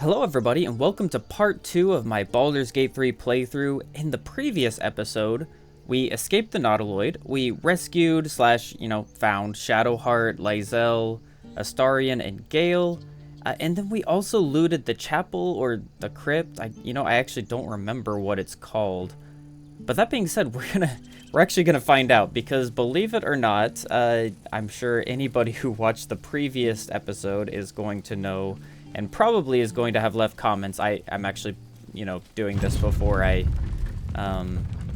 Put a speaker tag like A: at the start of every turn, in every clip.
A: Hello everybody and welcome to part 2 of my Baldur's Gate 3 playthrough. In the previous episode, we escaped the Nautiloid, we rescued / found Shadowheart, Lae'zel, Astarion, and Gale, and then we also looted the chapel or the crypt. I actually don't remember what it's called. But that being said, we're actually gonna find out, because believe it or not, I'm sure anybody who watched the previous episode is going to know and probably is going to have left comments. I'm actually, doing this before I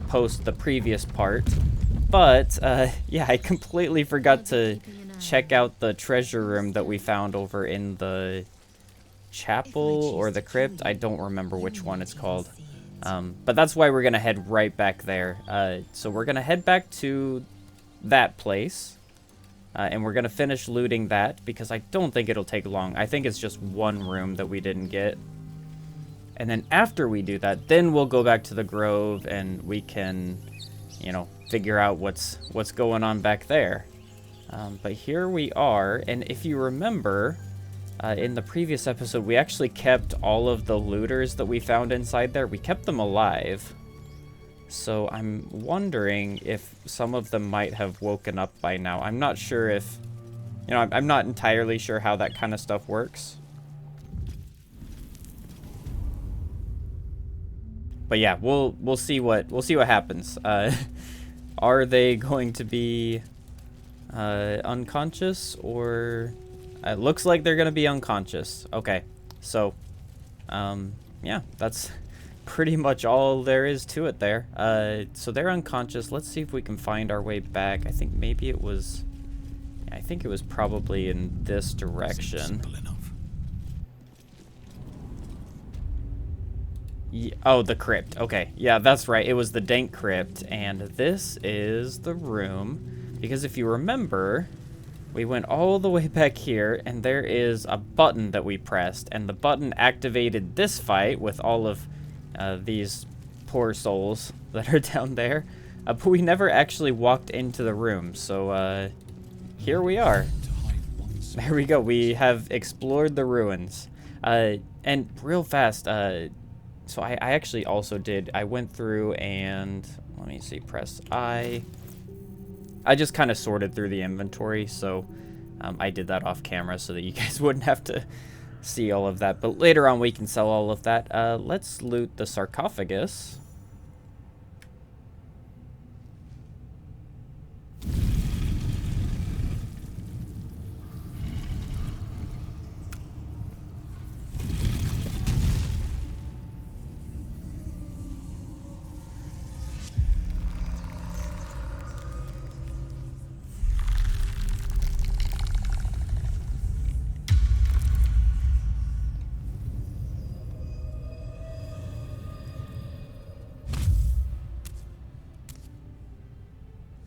A: post the previous part. But, yeah, I completely forgot to check out the treasure room that we found over in the chapel or the crypt. I don't remember which one it's called. But that's why we're going to head right back there. So we're going to head back to that place. And we're going to finish looting that, because I don't think it'll take long. I think it's just one room that we didn't get. And then after we do that, then we'll go back to the grove and we can, figure out what's going on back there. But here we are, and if you remember, in the previous episode, we actually kept all of the looters that we found inside there. We kept them alive. So I'm wondering if some of them might have woken up by now. I'm not sure if, I'm not entirely sure how that kind of stuff works. But yeah, we'll see what happens. Are they going to be unconscious, or it looks like they're going to be unconscious. Okay. So yeah, that's pretty much all there is to it there. So they're unconscious. Let's see if we can find our way back. I think maybe it was, I think it was probably in this direction.
B: Simple enough.
A: Oh, the crypt. Okay, yeah, that's right. It was the Dank Crypt, and this is the room. Because if you remember, we went all the way back here, and there is a button that we pressed, and the button activated this fight with all of these poor souls that are down there. But we never actually walked into the room, so here we are. There we go. We have explored the ruins. And real fast, so I actually also did, I went through and, let me see, press I just kind of sorted through the inventory, so I did that off camera so that you guys wouldn't have to see all of that. But later on we can sell all of that. Let's loot the sarcophagus.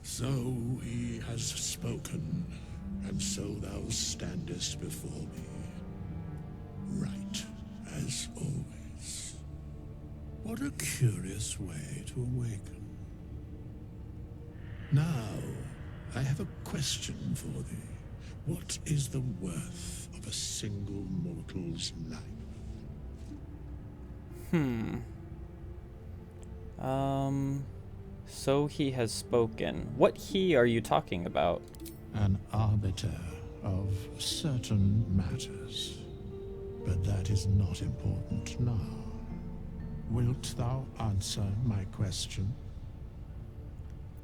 B: So he has spoken, and so thou standest before me, right as always. What a curious way to awaken. Now, I have a question for thee. What is the worth of a single mortal's life?
A: So he has spoken. What he are you talking about?
B: An arbiter of certain matters. But that is not important now. Wilt thou answer my question?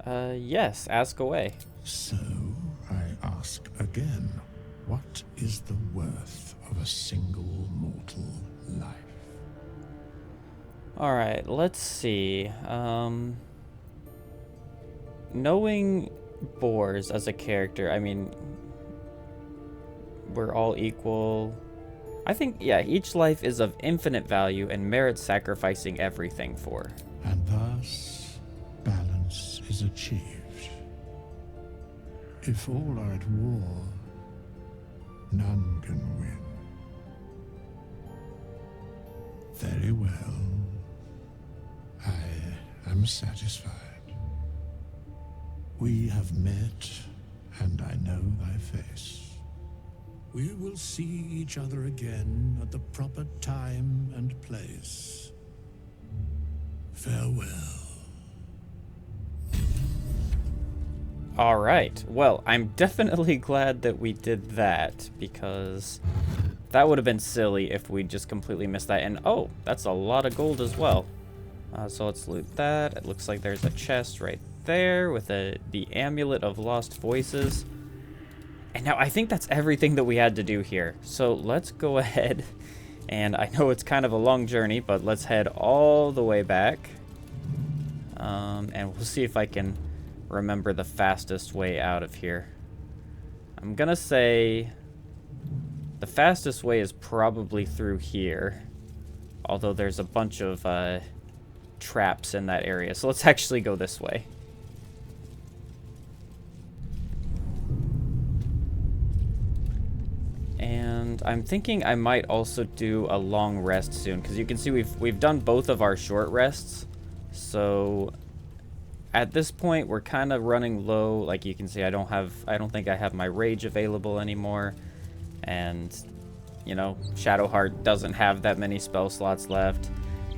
A: Yes, ask away.
B: So, I ask again, what is the worth of a single mortal life?
A: Alright, let's see. Knowing Boars as a character, I mean, we're all equal. I think, yeah, each life is of infinite value and merits sacrificing everything for.
B: And thus, balance is achieved. If all are at war, none can win. Very well. I am satisfied. We have met, and I know thy face. We will see each other again at the proper time and place. Farewell.
A: All right. Well, I'm definitely glad that we did that, because that would have been silly if we just completely missed that. And oh, that's a lot of gold as well. So let's loot that. It looks like there's a chest right there with the Amulet of Lost Voices. And now I think that's everything that we had to do here. So let's go ahead, and I know it's kind of a long journey, but let's head all the way back. And we'll see if I can remember the fastest way out of here. I'm gonna say the fastest way is probably through here, although there's a bunch of traps in that area. So let's actually go this way. And I'm thinking I might also do a long rest soon, because you can see we've done both of our short rests. So at this point we're kind of running low. Like you can see, I don't think I have my rage available anymore, and you know, Shadowheart doesn't have that many spell slots left.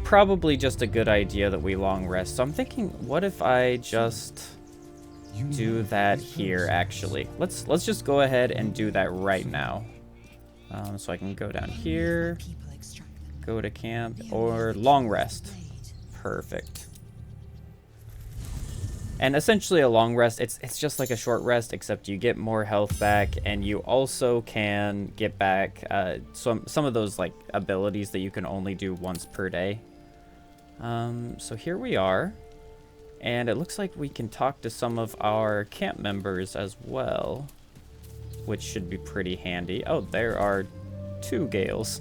A: Probably just a good idea that we long rest. So I'm thinking, what if I just do that here? Actually, let's just go ahead and do that right now. So I can go down here, go to camp, or long rest. Perfect. And essentially a long rest, it's just like a short rest, except you get more health back, and you also can get back some of those like abilities that you can only do once per day. So here we are, and it looks like we can talk to some of our camp members as well, which should be pretty handy. Oh, there are 2 Gales.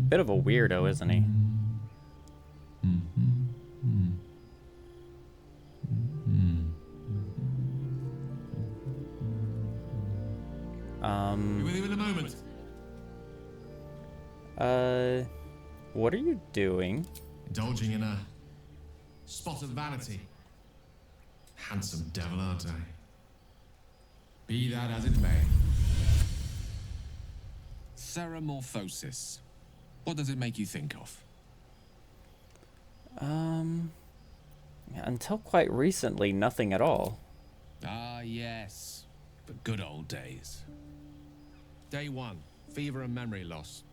A: Bit of a weirdo, isn't he?
C: Be with you in a moment.
A: What are you doing?
C: Indulging in a spot of vanity. Handsome devil, aren't I? Be that as it may. Ceramorphosis. What does it make you think of?
A: Until quite recently, nothing at all.
C: Ah, yes. The good old days. Day 1, fever and memory loss.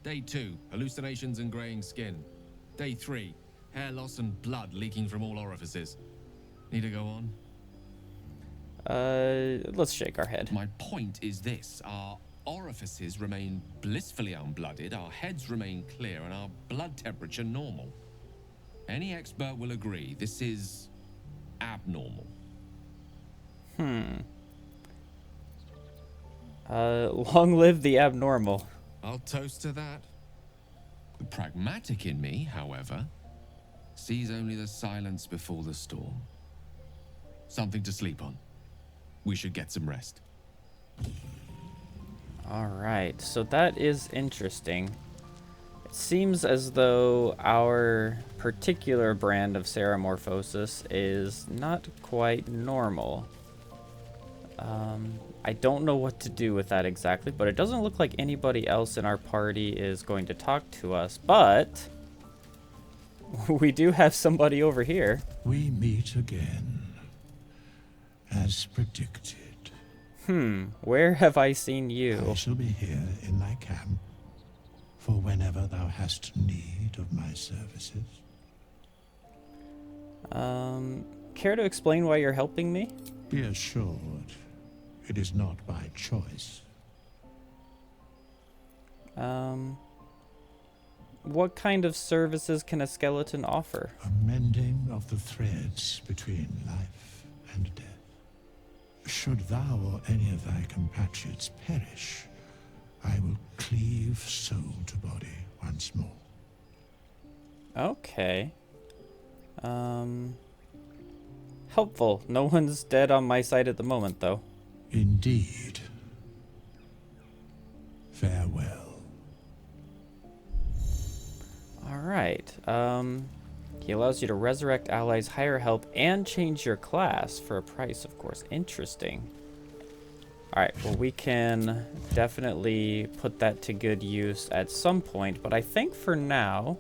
C: Day 2, hallucinations and graying skin. Day 3, hair loss and blood leaking from all orifices. Need to go on?
A: Let's shake our head.
C: My point is this. Our orifices remain blissfully unblooded, our heads remain clear, and our blood temperature normal. Any expert will agree this is abnormal.
A: Long live the abnormal.
C: I'll toast to that. The pragmatic in me, however, sees only the silence before the storm. Something to sleep on. We should get some rest.
A: Alright, so that is interesting. It seems as though our particular brand of ceramorphosis is not quite normal. I don't know what to do with that exactly, but it doesn't look like anybody else in our party is going to talk to us, but we do have somebody over here.
B: We meet again, as predicted.
A: Where have I seen you?
B: I shall be here in thy camp, for whenever thou hast need of my services.
A: Care to explain why you're helping me?
B: Be assured, it is not by choice.
A: What kind of services can a skeleton offer?
B: A mending of the threads between life and death. Should thou or any of thy compatriots perish, I will cleave soul to body once more.
A: Okay. Helpful. No one's dead on my side at the moment, though.
B: Indeed. Farewell.
A: Alright, He allows you to resurrect allies, hire help, and change your class for a price, of course. Interesting. Alright, well, we can definitely put that to good use at some point, but I think for now,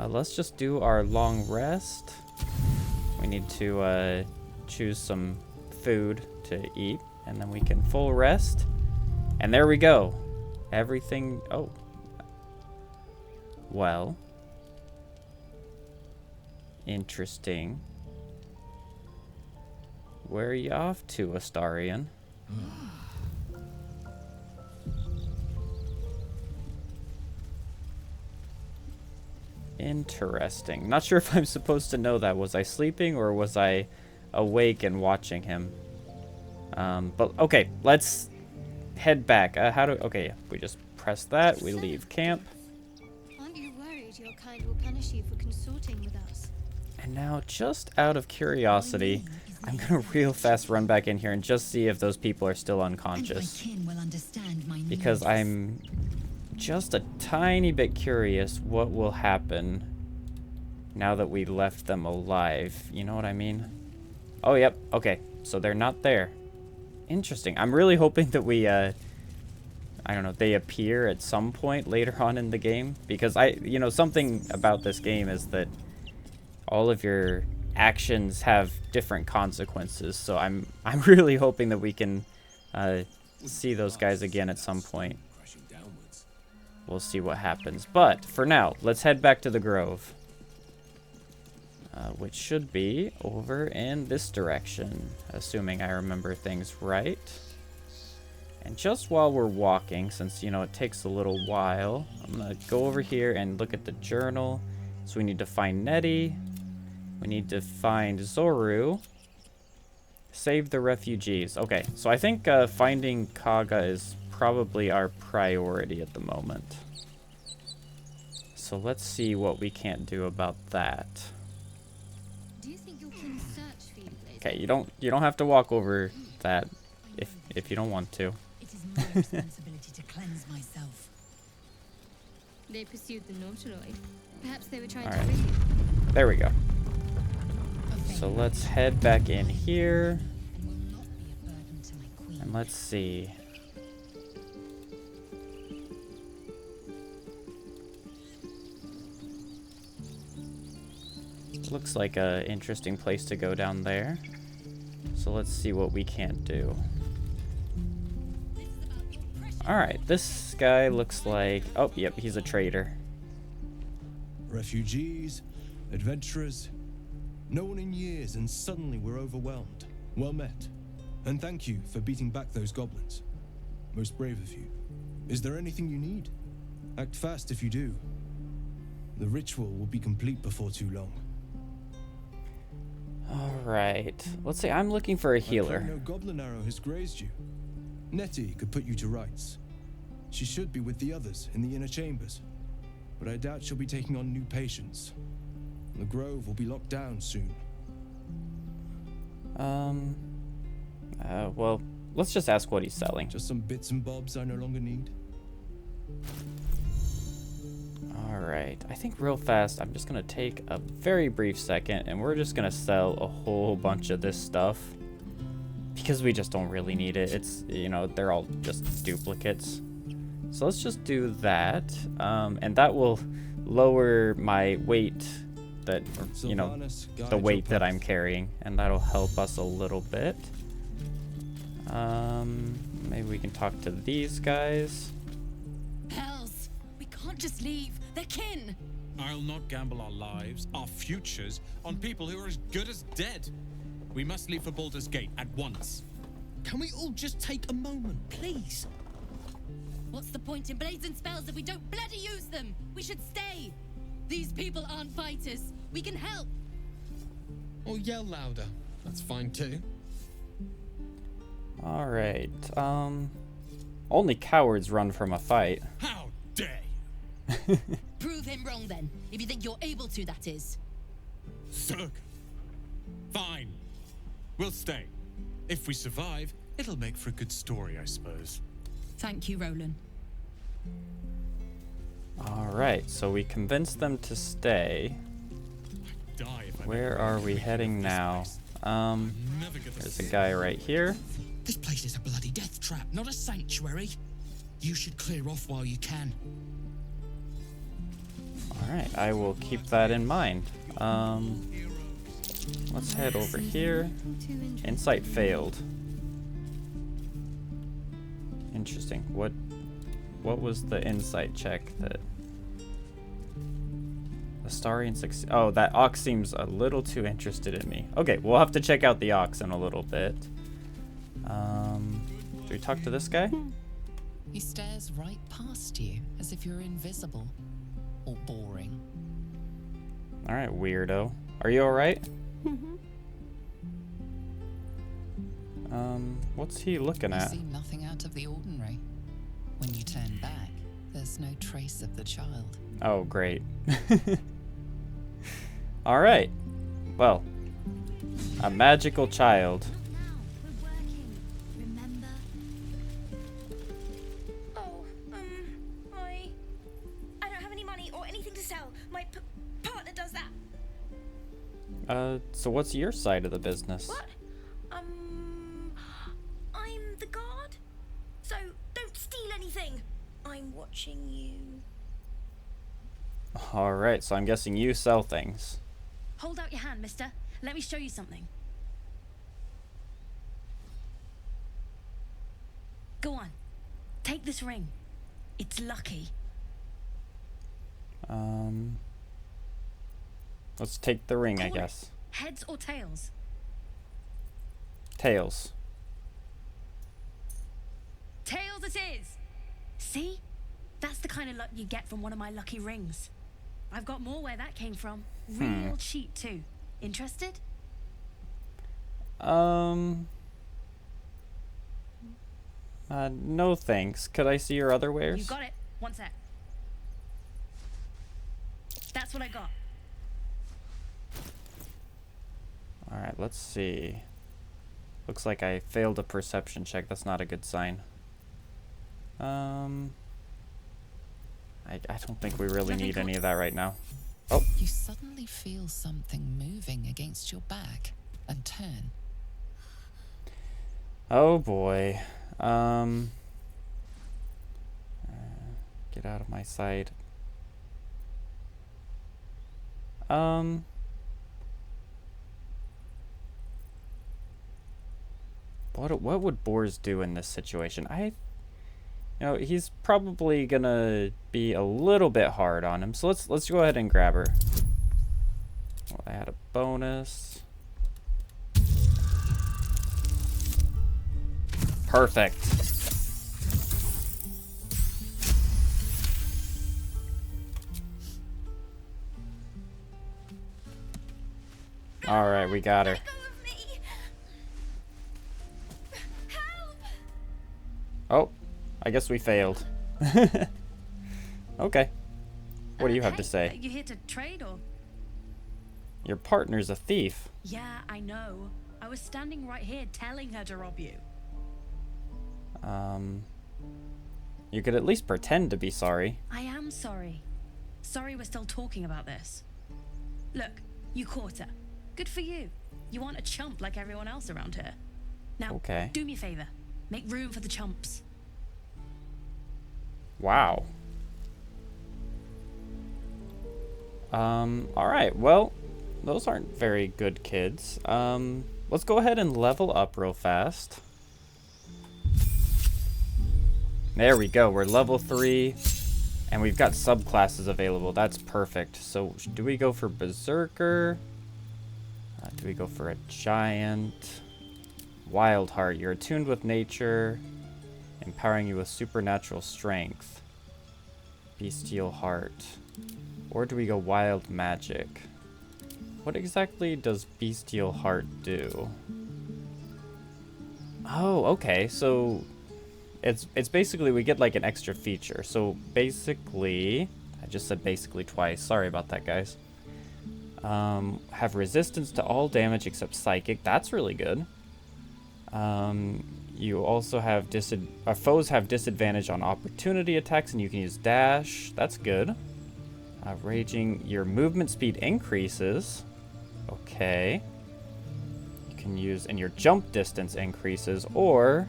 A: let's just do our long rest. We need to choose some food to eat, and then we can full rest. And there we go. Everything... Oh. Well. Interesting. Where are you off to, Astarion? Interesting. Not sure if I'm supposed to know that. Was I sleeping or was I awake and watching him? But okay, let's head back. Okay, we just press that. We leave camp.
D: Aren't you worried your kind will punish you for consorting with us?
A: And now, just out of curiosity, I'm gonna real fast run back in here and just see if those people are still unconscious. Because I'm just a tiny bit curious what will happen now that we left them alive. You know what I mean? Oh, yep. Okay, so they're not there. Interesting. I'm really hoping that we, I don't know, they appear at some point later on in the game. Because something about this game is that all of your actions have different consequences. So I'm really hoping that we can see those guys again at some point. We'll see what happens. But for now, let's head back to the Grove. Which should be over in this direction, assuming I remember things right. And just while we're walking, since, it takes a little while, I'm going to go over here and look at the journal. So we need to find Nettie. We need to find Zoru. Save the refugees. Okay, so I think finding Kaga is probably our priority at the moment. So let's see what we can't do about that.
D: Do you think you can search for you, Blaze?
A: Okay, you don't have to walk over that if you don't want to.
E: It is my responsibility to cleanse myself.
D: They pursued the Nautiloid. Perhaps they were trying
A: All
D: to
A: right.
D: free you.
A: There we go. So let's head back in here.
E: And will not be a burden to my queen.
A: And let's see. Looks like a interesting place to go down there. So let's see what we can't do. Alright, this guy looks like... Oh, yep, he's a traitor.
F: Refugees, adventurers, no one in years, and suddenly we're overwhelmed. Well met. And thank you for beating back those goblins. Most brave of you. Is there anything you need? Act fast if you do. The ritual will be complete before too long.
A: Alright, let's see, I'm looking for a healer.
F: No goblin arrow has grazed you. Nettie could put you to rights. She should be with the others in the inner chambers, but I doubt she'll be taking on new patients. The grove will be locked down soon.
A: Well, let's just ask what he's selling.
F: Just some bits and bobs I no longer need.
A: Alright, I think real fast, I'm just gonna take a very brief second and we're just gonna sell a whole bunch of this stuff. Because we just don't really need it. It's, they're all just duplicates. So let's just do that. And that will lower my weight that, the weight that I'm carrying. And that'll help us a little bit. Maybe we can talk to these guys.
E: Hells, we can't just leave. They're kin.
G: I'll not gamble our lives, our futures, on people who are as good as dead. We must leave for Baldur's Gate at once. Can we all just take a moment, please?
E: What's the point in blazing spells if we don't bloody use them? We should stay. These people aren't fighters. We can help.
C: Or yell louder. That's fine too.
A: Alright, only cowards run from a fight.
G: How dare
E: Prove him wrong then, if you think you're able to, that is.
G: Zerg. Fine. We'll stay. If we survive, it'll make for a good story, I suppose.
E: Thank you, Roland.
A: Alright, so we convinced them to stay.
G: die if I
A: Where
G: never
A: are we
G: break
A: heading
G: this
A: now?
G: place. Never get the
A: There's a guy right here.
H: This place is a bloody death trap, not a sanctuary. You should clear off while you can.
A: Alright, I will keep that in mind. Let's head over here. Insight failed. Interesting. What was the insight check that... Astarian 6... Oh, that ox seems a little too interested in me. Okay, we'll have to check out the ox in a little bit. Do we talk to this guy?
I: He stares right past you, as if you're invisible. Or boring.
A: Alright, weirdo. Are you alright? What's he looking
I: You
A: at?
I: see nothing out of the ordinary. When you turn back, there's no trace of the child.
A: Oh, great. Alright. Well, a magical child.
D: Not now. We're working. Remember?
J: Oh, I don't have any money or anything to sell. My partner does that.
A: So what's your side of the business?
J: What? I'm the guard. So don't steal anything. I'm watching you.
A: Alright, so I'm guessing you sell things.
E: Hold out your hand, mister. Let me show you something. Go on. Take this ring. It's lucky.
A: Let's take the ring, I
E: Call it
A: guess.
E: Heads or tails?
A: Tails.
E: Tails it is! See? That's the kind of luck you get from one of my lucky rings. I've got more where that came from. Real cheap, too. Interested?
A: No thanks. Could I see your other wares?
E: You got it. One sec. That's what I got.
A: Alright, let's see. Looks like I failed a perception check. That's not a good sign. I don't think we really need any of that right now. Oh,
I: You suddenly feel something moving against your back and turn.
A: oh boy. Get out of my sight. What would Boars do in this situation? He's probably gonna be a little bit hard on him. So let's go ahead and grab her. Well, I had a bonus. Perfect. All right, we got her.
J: Let go of me. Help!
A: Oh, I guess we failed. Okay. What do you have to
E: Hey,
A: say?
E: You here to trade or?
A: Your partner's a thief.
E: Yeah, I know. I was standing right here telling her to rob you.
A: You could at least pretend to be sorry.
E: I am sorry. Sorry we're still talking about this. Look, you caught her. Good for you. You aren't a chump like everyone else around here. Now,
A: Okay.
E: do me a favor. Make room for the chumps.
A: Wow. Alright, well, those aren't very good kids. Let's go ahead and level up real fast. There we go, we're level 3, and we've got subclasses available. That's perfect. So, do we go for Berserker? Do we go for a Giant? Wild Heart, you're attuned with nature, empowering you with supernatural strength. Bestial Heart. Or do we go Wild Magic? What exactly does Bestial Heart do? Oh, okay, so it's basically we get like an extra feature. So basically, I just said basically twice. Sorry about that, guys. Have resistance to all damage except psychic. That's really good. You also have foes have disadvantage on opportunity attacks, and you can use dash. That's good. Raging, your movement speed increases. Okay. You can use, and your jump distance increases, or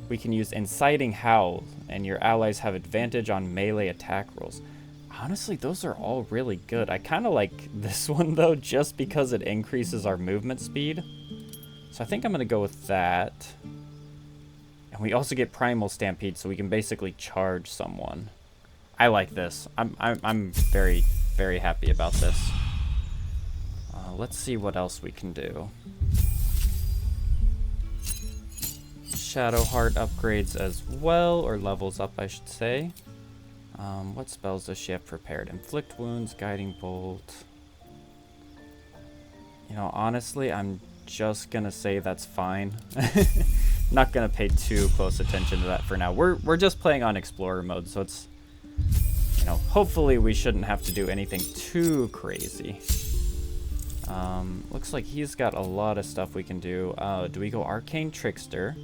A: we can use Inciting Howl, and your allies have advantage on melee attack rolls. Honestly, those are all really good. I kind of like this one, though, just because it increases our movement speed. So I think I'm going to go with that. And we also get Primal Stampede, so we can basically charge someone. I like this. I'm very, very happy about this. Let's see what else we can do. Shadowheart upgrades as well, or levels up, I should say. What spells does she have prepared? Inflict Wounds, Guiding Bolt. You know, honestly, I'm just gonna say that's fine. Not gonna pay too close attention to that for now. We're just playing on Explorer mode, so it's, you know, hopefully we shouldn't have to do anything too crazy. Looks like he's got a lot of stuff we can do. Do we go Arcane Trickster?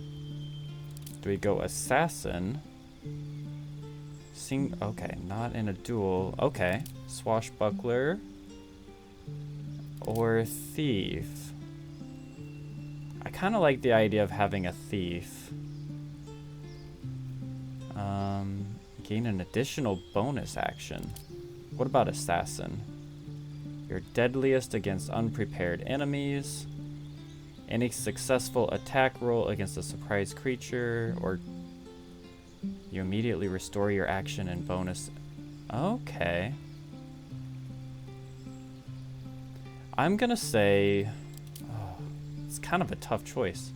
A: Do we go Assassin? Okay, not in a duel. Okay, Swashbuckler or Thief. I kind of like the idea of having a Thief. Gain an additional bonus action. What about Assassin? You're deadliest against unprepared enemies. Any successful attack roll against a surprise creature, or you immediately restore your action and bonus. Okay. I'm gonna say, it's kind of a tough choice.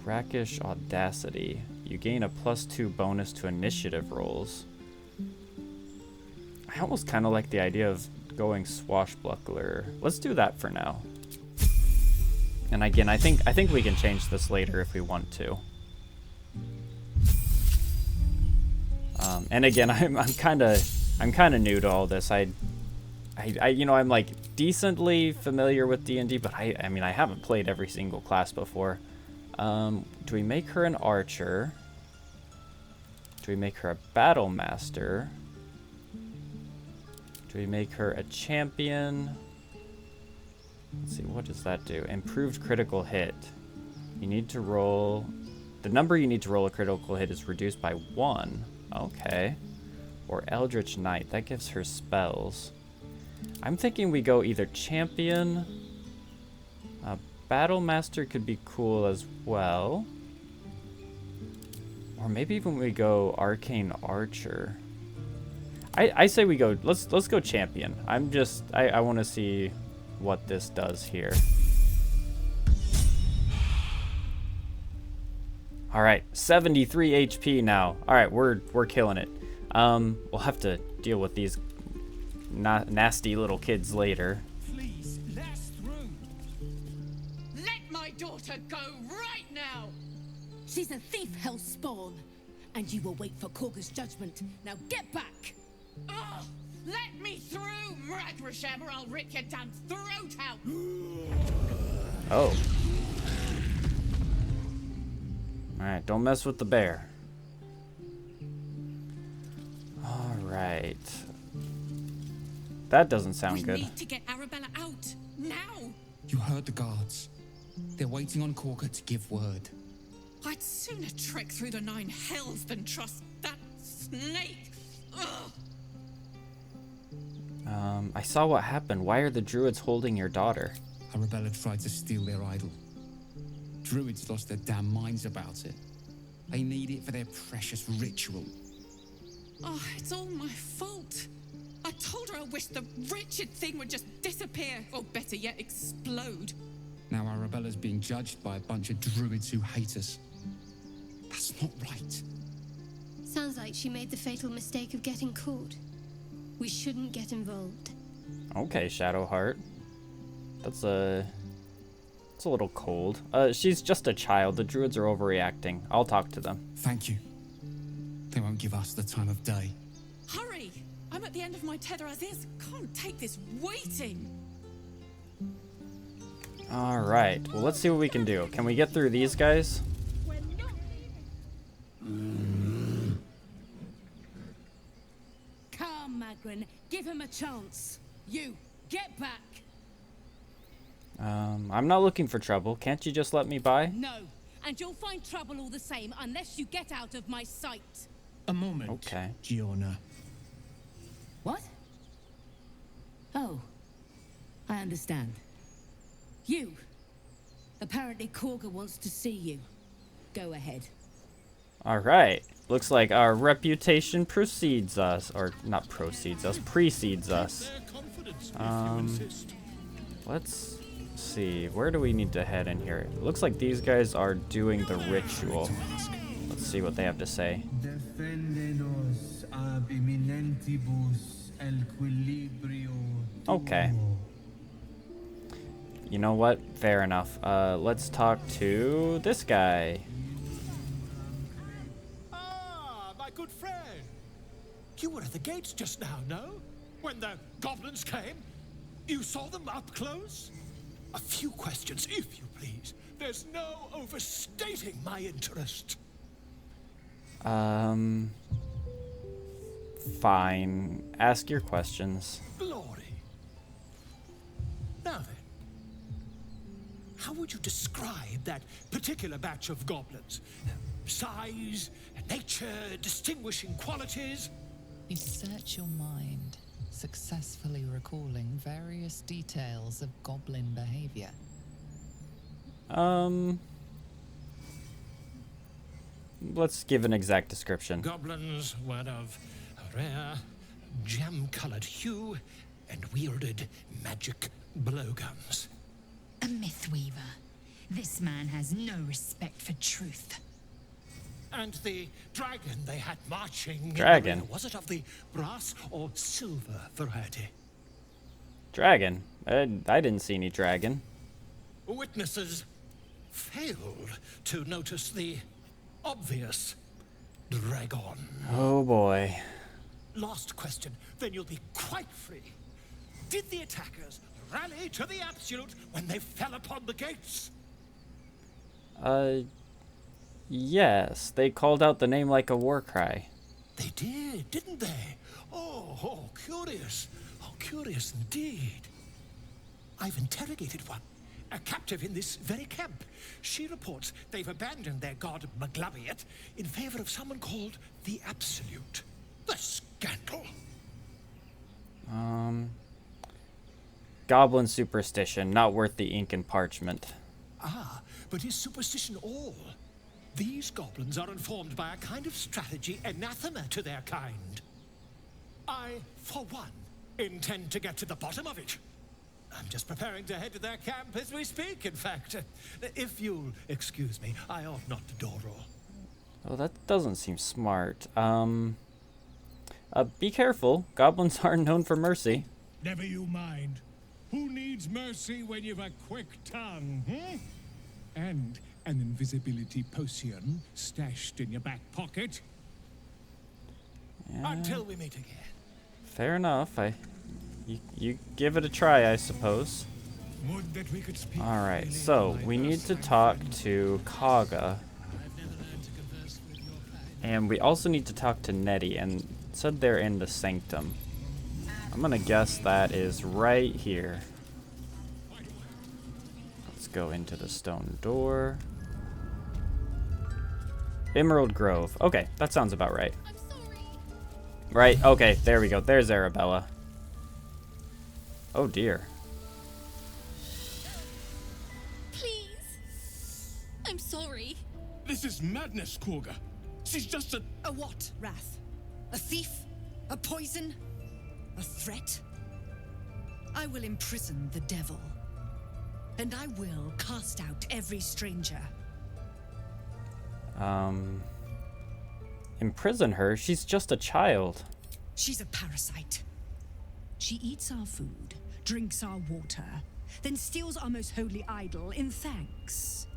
A: Rakish Audacity. You gain a +2 bonus to initiative rolls. I almost kind of like the idea of going Swashbuckler. Let's do that for now. And again, I think we can change this later if we want to. And again, I'm kind of new to all this. I you know, I'm like decently familiar with D&D, but I mean, I haven't played every single class before. Do we make her an archer? Do we make her a battle master? Do we make her a champion? Let's see, what does that do? Improved critical hit. You need to roll... The number you need to roll a critical hit is reduced by 1. Okay. Or Eldritch Knight. That gives her spells. I'm thinking we go either champion... Battle Master could be cool as well. Or maybe even we go Arcane Archer. I say we go... Let's go champion. I want to see what this does here. All right, 73 HP now. All right, we're killing it. We'll have to deal with these nasty little kids later.
K: Please, let us through. Let my daughter go right now.
L: She's a thief, hellspawn, and you will wait for Korga's judgment. Now get back.
K: Oh, let me through, Mragrasham, or I'll rip your damn throat out.
A: Oh. Alright, don't mess with the bear. Alright. That doesn't sound good.
K: We need to get Arabella out, now.
H: You heard the guards. They're waiting on Korga to give word.
K: I'd sooner trek through the 9 hells than trust that snake. Ugh.
A: I saw what happened. Why are the druids holding your daughter?
H: Arabella tried to steal their idol. Druids lost their damn minds about it. They need it for their precious ritual.
K: Oh, it's all my fault. I told her I wished the wretched thing would just disappear, or better yet, explode.
H: Now Arabella's being judged by a bunch of druids who hate us. That's not right.
D: Sounds like she made the fatal mistake of getting caught. We shouldn't get involved.
A: Okay, Shadowheart. It's a little cold. She's just a child. The druids are overreacting. I'll talk to them.
H: Thank you. They won't give us the time of day.
K: Hurry! I'm at the end of my tether as is. Can't take this waiting.
A: Alright, well, let's see what we can do. Can we get through these guys?
L: Come, Magrin, give him a chance. You, Get back!
A: I'm not looking for trouble. Can't you just let me by?
L: No, and you'll find trouble all the same unless you get out of my sight.
F: A moment,
A: Okay.
F: Giona.
L: What? Oh, I understand. You. Apparently Korga wants to see you. Go ahead.
A: Alright. Looks like our reputation precedes us. Or, not proceeds us, precedes us. Let's see. Where do we need to head in here? It looks like these guys are doing the ritual. Let's see what they have to say. Okay. You know what? Fair enough. Let's talk to this guy.
B: Ah, my good friend. You were at the gates just now, no? When the goblins came? You saw them up close? A few questions, if you please. There's no overstating my interest.
A: Fine. Ask your questions.
B: Glory. Now then, how would you describe that particular batch of goblins? Size, nature, distinguishing qualities?
I: You search your mind, successfully recalling various details of goblin behavior.
A: Let's give an exact description.
B: Goblins were of a rare, jam-colored hue and wielded magic blowguns.
M: A mythweaver. This man has no respect for truth.
B: And the dragon they had marching
A: Dragon?
B: in the rear, was it of the brass or silver variety?
A: Dragon? I didn't see any dragon.
B: Witnesses failed to notice the obvious dragon.
A: Oh boy.
B: Last question, then you'll be quite free. Did the attackers rally to the absolute when they fell upon the gates?
A: Yes. They called out the name like a war cry.
B: They did, didn't they? Oh, curious. Oh, curious indeed. I've interrogated one, a captive in this very camp. She reports they've abandoned their god Maglabiet in favor of someone called the Absolute. The scandal.
A: Goblin superstition, not worth the ink and parchment.
B: Ah, but is superstition all? These goblins are informed by a kind of strategy anathema to their kind. I, for one, intend to get to the bottom of it. I'm just preparing to head to their camp as we speak, in fact. If you'll excuse me, I ought not to door roll.
A: Oh, that doesn't seem smart. Be careful. Goblins aren't known for mercy.
N: Never you mind. Who needs mercy when you've a quick tongue, And an invisibility potion stashed in your back pocket?
A: Yeah,
B: Until we meet again.
A: fair enough. You give it a try, I suppose.
N: Would that we could speak.
A: Alright, so we need to talk to Kaga. And we also need to talk to Nettie, and it said they're in the sanctum. I'm gonna guess that is right here. Let's go into the stone door. Emerald Grove. Okay, that sounds about right. Right, okay, there we go. There's Arabella. Oh dear.
K: Please. I'm sorry.
G: This is madness, Korga. She's just a...
O: A what, Wrath? A thief? A poison? A threat? I will imprison the devil. And I will cast out every stranger.
A: Imprison her? She's just a child.
O: She's a parasite. She eats our food, drinks our water, then steals our most holy idol in thanks.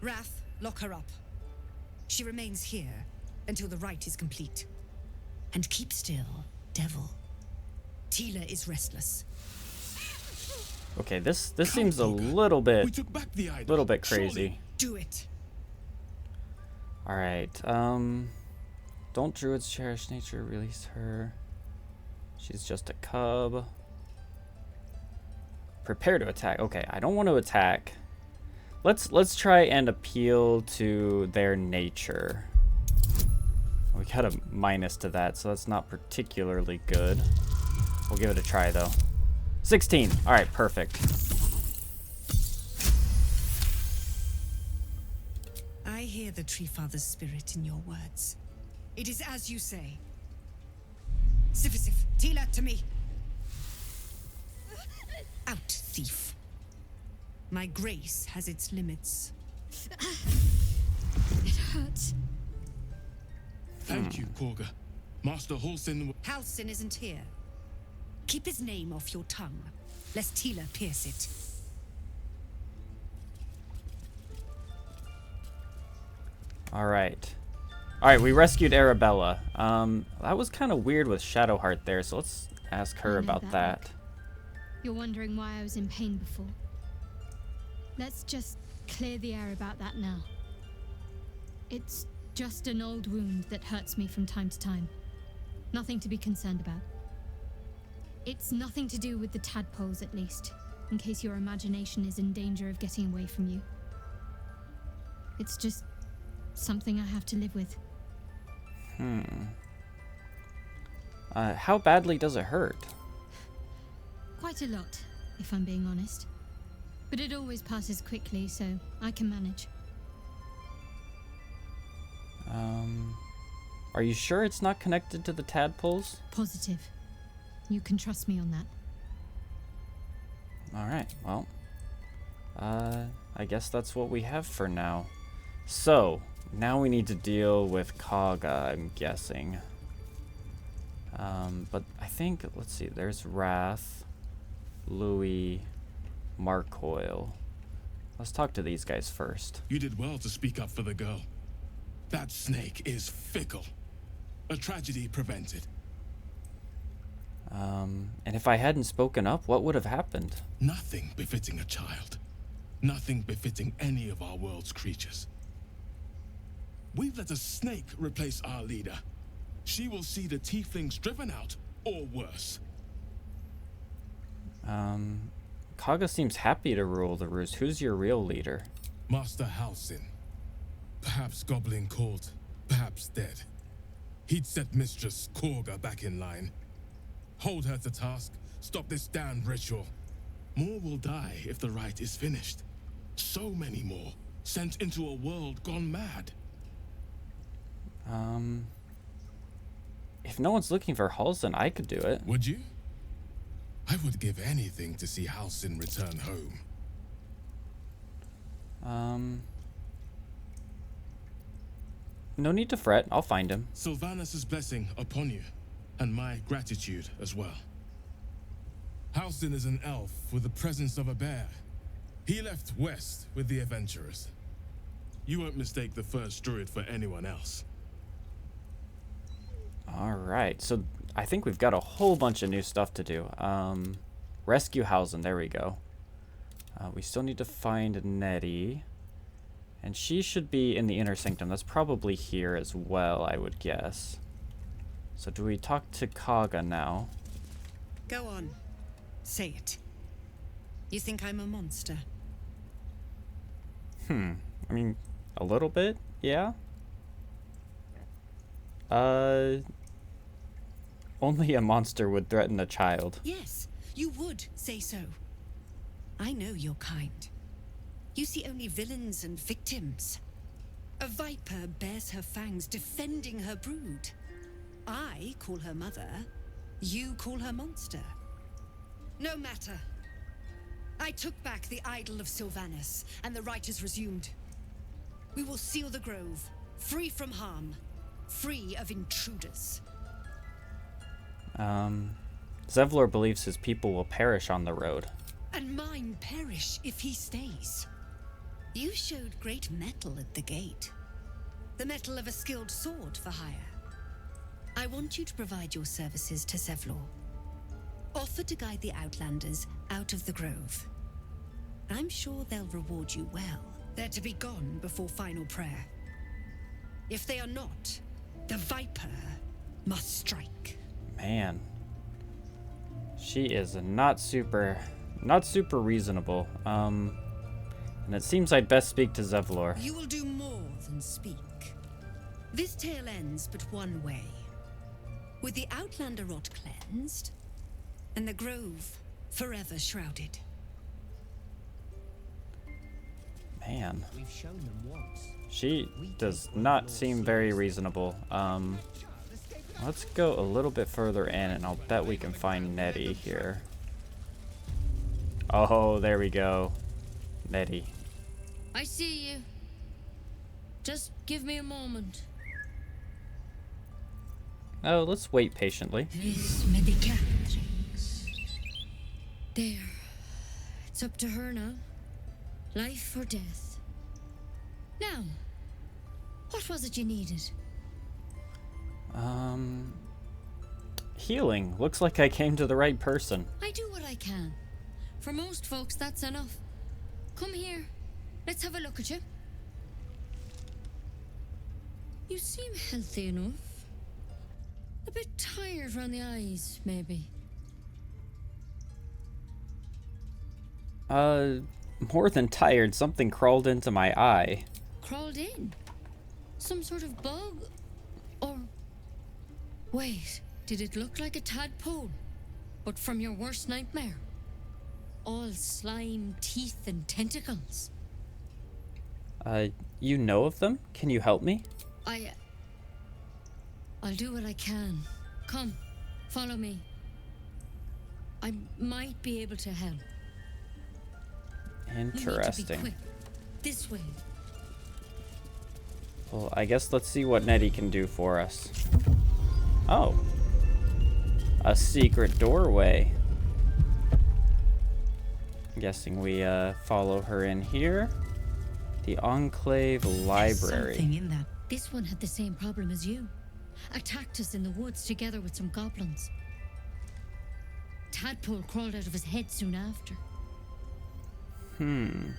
O: Wrath, lock her up. She remains here until the rite is complete. And keep still, devil. Tila is restless.
A: Okay, this seems a little bit crazy.
O: Do it.
A: All right. Don't druids cherish nature? Release her. She's just a cub. Prepare to attack. Okay, I don't want to attack. Let's try and appeal to their nature. We got a minus to that, so that's not particularly good. We'll give it a try though. 16. All right, perfect.
O: I hear the Tree Father's spirit in your words. It is as you say. Sifisif, Tila to me. Out, thief. My grace has its limits.
D: It hurts.
F: Thank you, Korga. Master Halsin.
O: Halsin isn't here. Keep his name off your tongue, lest Tila pierce it.
A: All right. All right, we rescued Arabella. That was kind of weird with Shadowheart there, so let's ask her about that.
D: You're wondering why I was in pain before. Let's just clear the air about that now. It's just an old wound that hurts me from time to time. Nothing to be concerned about. It's nothing to do with the tadpoles, at least, in case your imagination is in danger of getting away from you. It's just something I have to live with.
A: How badly does it hurt?
D: Quite a lot, if I'm being honest. But it always passes quickly, so I can manage.
A: Are you sure it's not connected to the tadpoles?
D: Positive. You can trust me on that.
A: All right, well, I guess that's what we have for now. So, now we need to deal with Kaga, I'm guessing. But I think, let's see, there's Wrath, Louis, Marcoil. Let's talk to these guys first.
F: You did well to speak up for the girl. That snake is fickle. A tragedy prevented.
A: And if I hadn't spoken up, what would have happened?
F: Nothing befitting a child. Nothing befitting any of our world's creatures. We've let a snake replace our leader. She will see the tieflings driven out, or worse.
A: Kaga seems happy to rule the roost. Who's your real leader?
F: Master Halsin. Perhaps goblin called, perhaps dead. He'd set Mistress Korga back in line. Hold her to task, stop this damned ritual. More will die if the rite is finished. So many more, sent into a world gone mad.
A: If no one's looking for Halsin, I could do it.
F: Would you? I would give anything to see Halsin return home.
A: No need to fret. I'll find him.
F: Sylvanus' blessing upon you, and my gratitude as well. Halsin is an elf with the presence of a bear. He left west with the adventurers. You won't mistake the first druid for anyone else.
A: All right, so I think we've got a whole bunch of new stuff to do. Rescue Halsin, there we go. We still need to find Nettie. And she should be in the Inner Sanctum. That's probably here as well, I would guess. So do we talk to Kaga now?
O: Go on. Say it. You think I'm a monster?
A: I mean, a little bit, yeah? Only a monster would threaten a child.
O: Yes, you would say so. I know your kind. You see only villains and victims. A viper bears her fangs defending her brood. I call her mother. You call her monster. No matter. I took back the idol of Sylvanus, and the rite is resumed. We will seal the grove, free from harm, free of intruders.
A: Zevlor believes his people will perish on the road.
O: And mine perish if he stays. You showed great mettle at the gate. The mettle of a skilled sword for hire. I want you to provide your services to Zevlor. Offer to guide the Outlanders out of the grove. I'm sure they'll reward you well. They're to be gone before final prayer. If they are not, the Viper must strike.
A: Man. She is not super not super reasonable. And it seems I'd best speak to Zevlor.
O: You will do more than speak. This tale ends but one way. With the Outlander rot cleansed, and the grove forever shrouded.
A: Man.
P: We've shown them once.
A: She does not seem very reasonable. Let's go a little bit further in, and I'll bet we can find Nettie here. Oh, there we go. Nettie.
Q: I see you. Just give me a moment.
A: Oh, let's wait patiently.
Q: There. It's up to her now. Life or death. Now, what was it you needed?
A: Healing. Looks like I came to the right person.
Q: I do what I can. For most folks, that's enough. Come here. Let's have a look at you. You seem healthy enough. A bit tired around the eyes, maybe.
A: More than tired. Something crawled into my eye.
Q: Crawled in? Some sort of bug? Or... Wait, did it look like a tadpole? But from your worst nightmare? All slime, teeth, and tentacles.
A: You know of them? Can you help me?
Q: I'll do what I can. Come, follow me. I might be able to help.
A: Interesting.
Q: We need to be quick. This way.
A: Well, I guess let's see what Nettie can do for us. Oh. A secret doorway. I'm guessing we follow her in here. The Enclave Library.
Q: Something in that. This one had the same problem as you. Attacked us in the woods together with some goblins. Tadpole crawled out of his head soon after.
A: I'm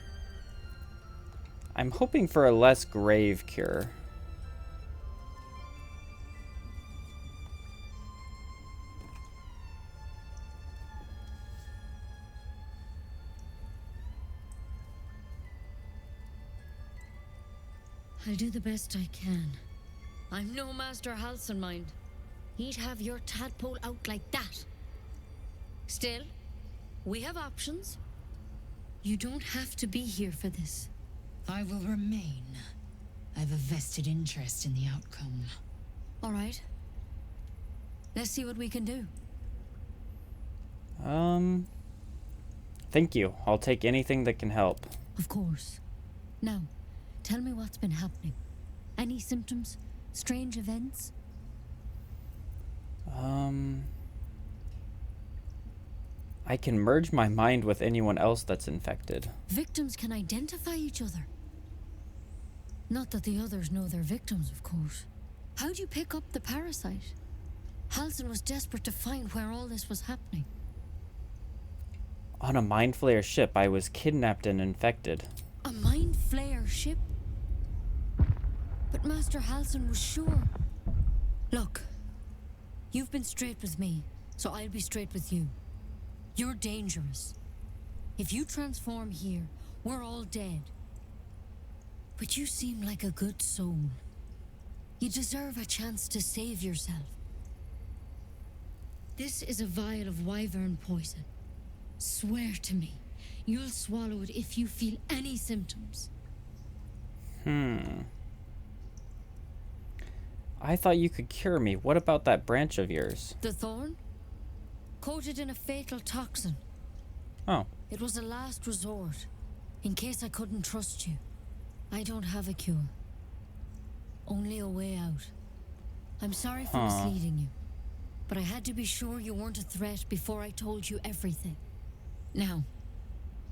A: hoping for a less grave cure.
Q: I'll do the best I can. I'm no Master Halson, mind. He'd have your tadpole out like that. Still, we have options. You don't have to be here for this.
M: I will remain. I have a vested interest in the outcome.
Q: All right. Let's see what we can do.
A: Thank you. I'll take anything that can help.
Q: Of course. Now, tell me what's been happening. Any symptoms? Strange events?
A: I can merge my mind with anyone else that's infected.
Q: Victims can identify each other. Not that the others know they're victims, of course. How'd you pick up the parasite? Halson was desperate to find where all this was happening.
A: On a Mind Flayer ship, I was kidnapped and infected.
Q: A Mind Flayer ship? But Master Halson was sure. Look, you've been straight with me, so I'll be straight with you. You're dangerous. If you transform here, we're all dead. But you seem like a good soul. You deserve a chance to save yourself. This is a vial of wyvern poison. Swear to me, you'll swallow it if you feel any symptoms.
A: I thought you could cure me. What about that branch of yours?
Q: The thorn? Coated in a fatal toxin.
A: Oh.
Q: It was a last resort, in case I couldn't trust you. I don't have a cure. Only a way out. I'm sorry for misleading you, but I had to be sure you weren't a threat before I told you everything. Now,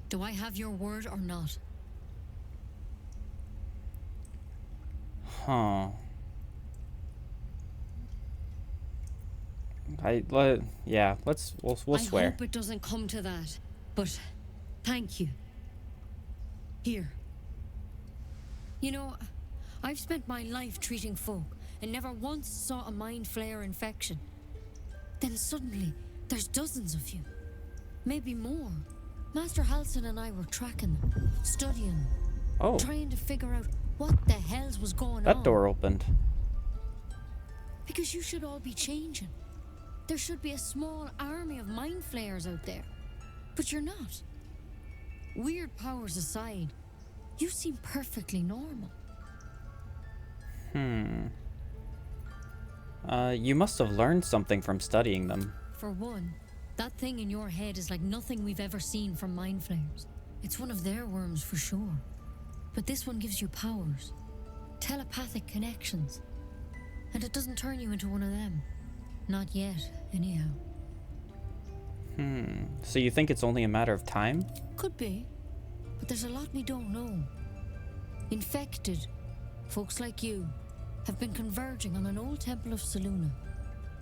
Q: do I have your word or not? We'll swear. I hope it doesn't come to that, but thank you. Here. You know, I've spent my life treating folk and never once saw a Mind Flayer infection. Then suddenly, there's dozens of you. Maybe more. Master Halsin and I were tracking them, studying them,
A: Oh.
Q: trying to figure out what the hells was going on.
A: That door opened.
Q: Because you should all be changing. There should be a small army of mind flayers out there. But you're not. Weird powers aside, you seem perfectly normal.
A: You must have learned something from studying them.
Q: For one, that thing in your head is like nothing we've ever seen from mind flayers. It's one of their worms for sure. But this one gives you powers. Telepathic connections. And it doesn't turn you into one of them. Not yet, anyhow.
A: So you think it's only a matter of time?
Q: Could be. But there's a lot we don't know. Infected, folks like you, have been converging on an old temple of Selûne.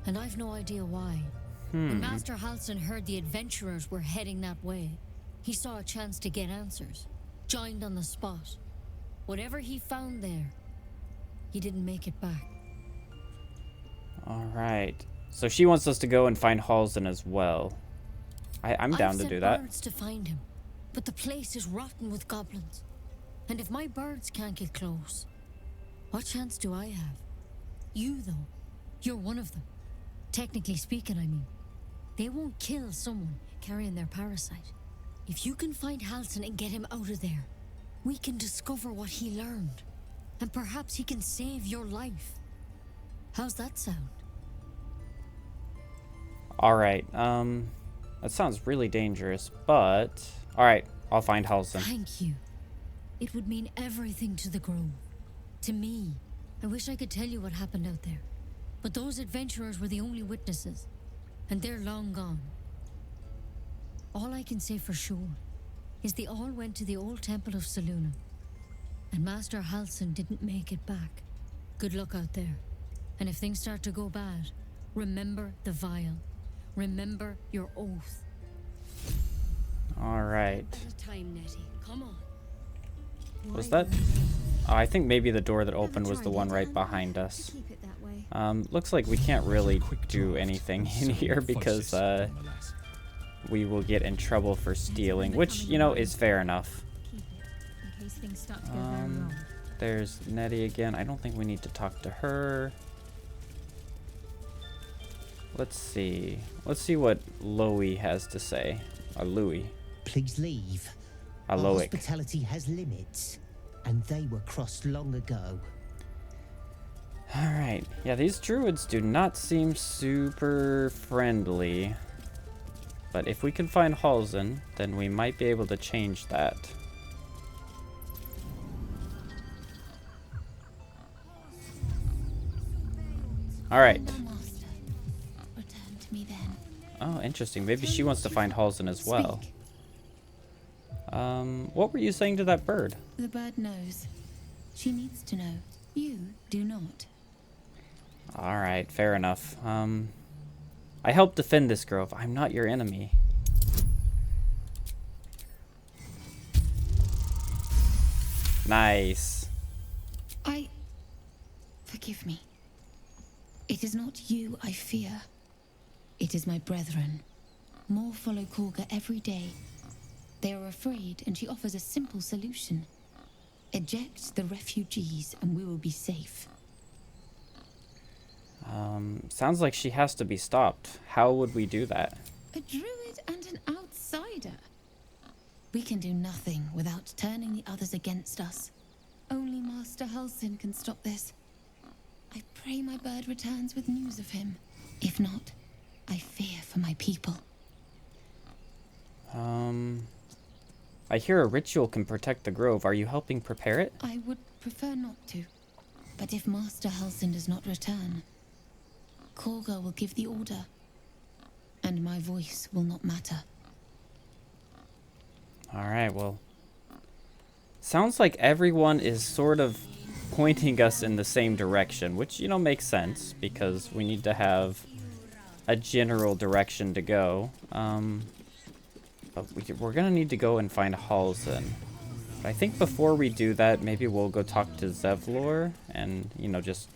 Q: And I've no idea why. When Master Halsin heard the adventurers were heading that way, he saw a chance to get answers. Joined on the spot. Whatever he found there, he didn't make it back.
A: Alright. So she wants us to go and find Halsin as well. I'm down to do that.
Q: I've sent birds to find him, but the place is rotten with goblins. And if my birds can't get close, what chance do I have? You, though, you're one of them. Technically speaking, I mean. They won't kill someone carrying their parasite. If you can find Halsin and get him out of there, we can discover what he learned. And perhaps he can save your life. How's that sound?
A: Alright, that sounds really dangerous, but... Alright, I'll find Halsin.
Q: Thank you. It would mean everything to the Grove. To me. I wish I could tell you what happened out there. But those adventurers were the only witnesses. And they're long gone. All I can say for sure is they all went to the old temple of Selûne. And Master Halsin didn't make it back. Good luck out there. And if things start to go bad, remember the vial. Remember your oath.
A: Alright.
Q: Time, Nettie. Come on.
A: Was that... Oh, I think maybe the door that opened was the one right behind us. Looks like we can't really do anything in here because we will get in trouble for stealing, which, you know, is fair enough. There's Nettie again. I don't think we need to talk to her. Let's see. Let's see what Loey has to say. Or Louis.
P: Please leave.
A: Our
P: hospitality has limits, and they were crossed long ago.
A: Alright. Yeah, these druids do not seem super friendly. But if we can find Halsin, then we might be able to change that. Alright.
M: Return to me then.
A: Oh, interesting. Maybe she wants to find Halsin as well. What were you saying to that bird?
M: The bird knows. She needs to know. You do not.
A: Alright, fair enough. I help defend this grove. I'm not your enemy. Nice.
M: Forgive me. It is not you I fear. It is my brethren. More follow Korga every day. They are afraid, and she offers a simple solution. Eject the refugees, and we will be safe.
A: Sounds like she has to be stopped. How would we do that?
M: A druid and an outsider. We can do nothing without turning the others against us. Only Master Halsin can stop this. I pray my bird returns with news of him. If not, I fear for my people.
A: I hear a ritual can protect the grove. Are you helping prepare it?
M: I would prefer not to. But if Master Halsin does not return, Korga will give the order. And my voice will not matter.
A: Alright, well. Sounds like everyone is sort of pointing us in the same direction, which, you know, makes sense, because we need to have a general direction to go. But we're gonna need to go and find Halsin. But I think before we do that, maybe we'll go talk to Zevlor and, you know, just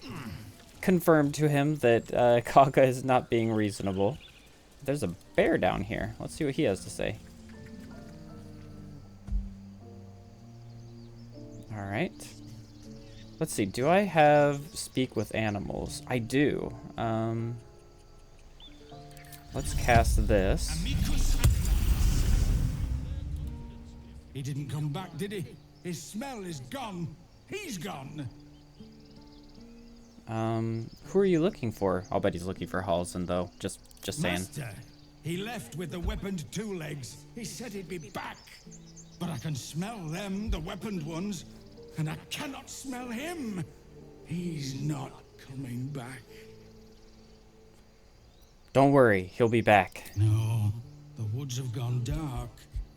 A: confirm to him that Kaga is not being reasonable. There's a bear down here. Let's see what he has to say. Alright. Let's see, do I have speak with animals? I do. Let's cast this.
N: He didn't come back, did he? His smell is gone. He's gone.
A: Who are you looking for? I'll bet he's looking for Halsin, though. Just saying.
N: Master, he left with the weaponed two legs. He said he'd be back. But I can smell them, the weaponed ones, and I cannot smell him. He's not coming back.
A: Don't worry, he'll be back.
N: No, the woods have gone dark.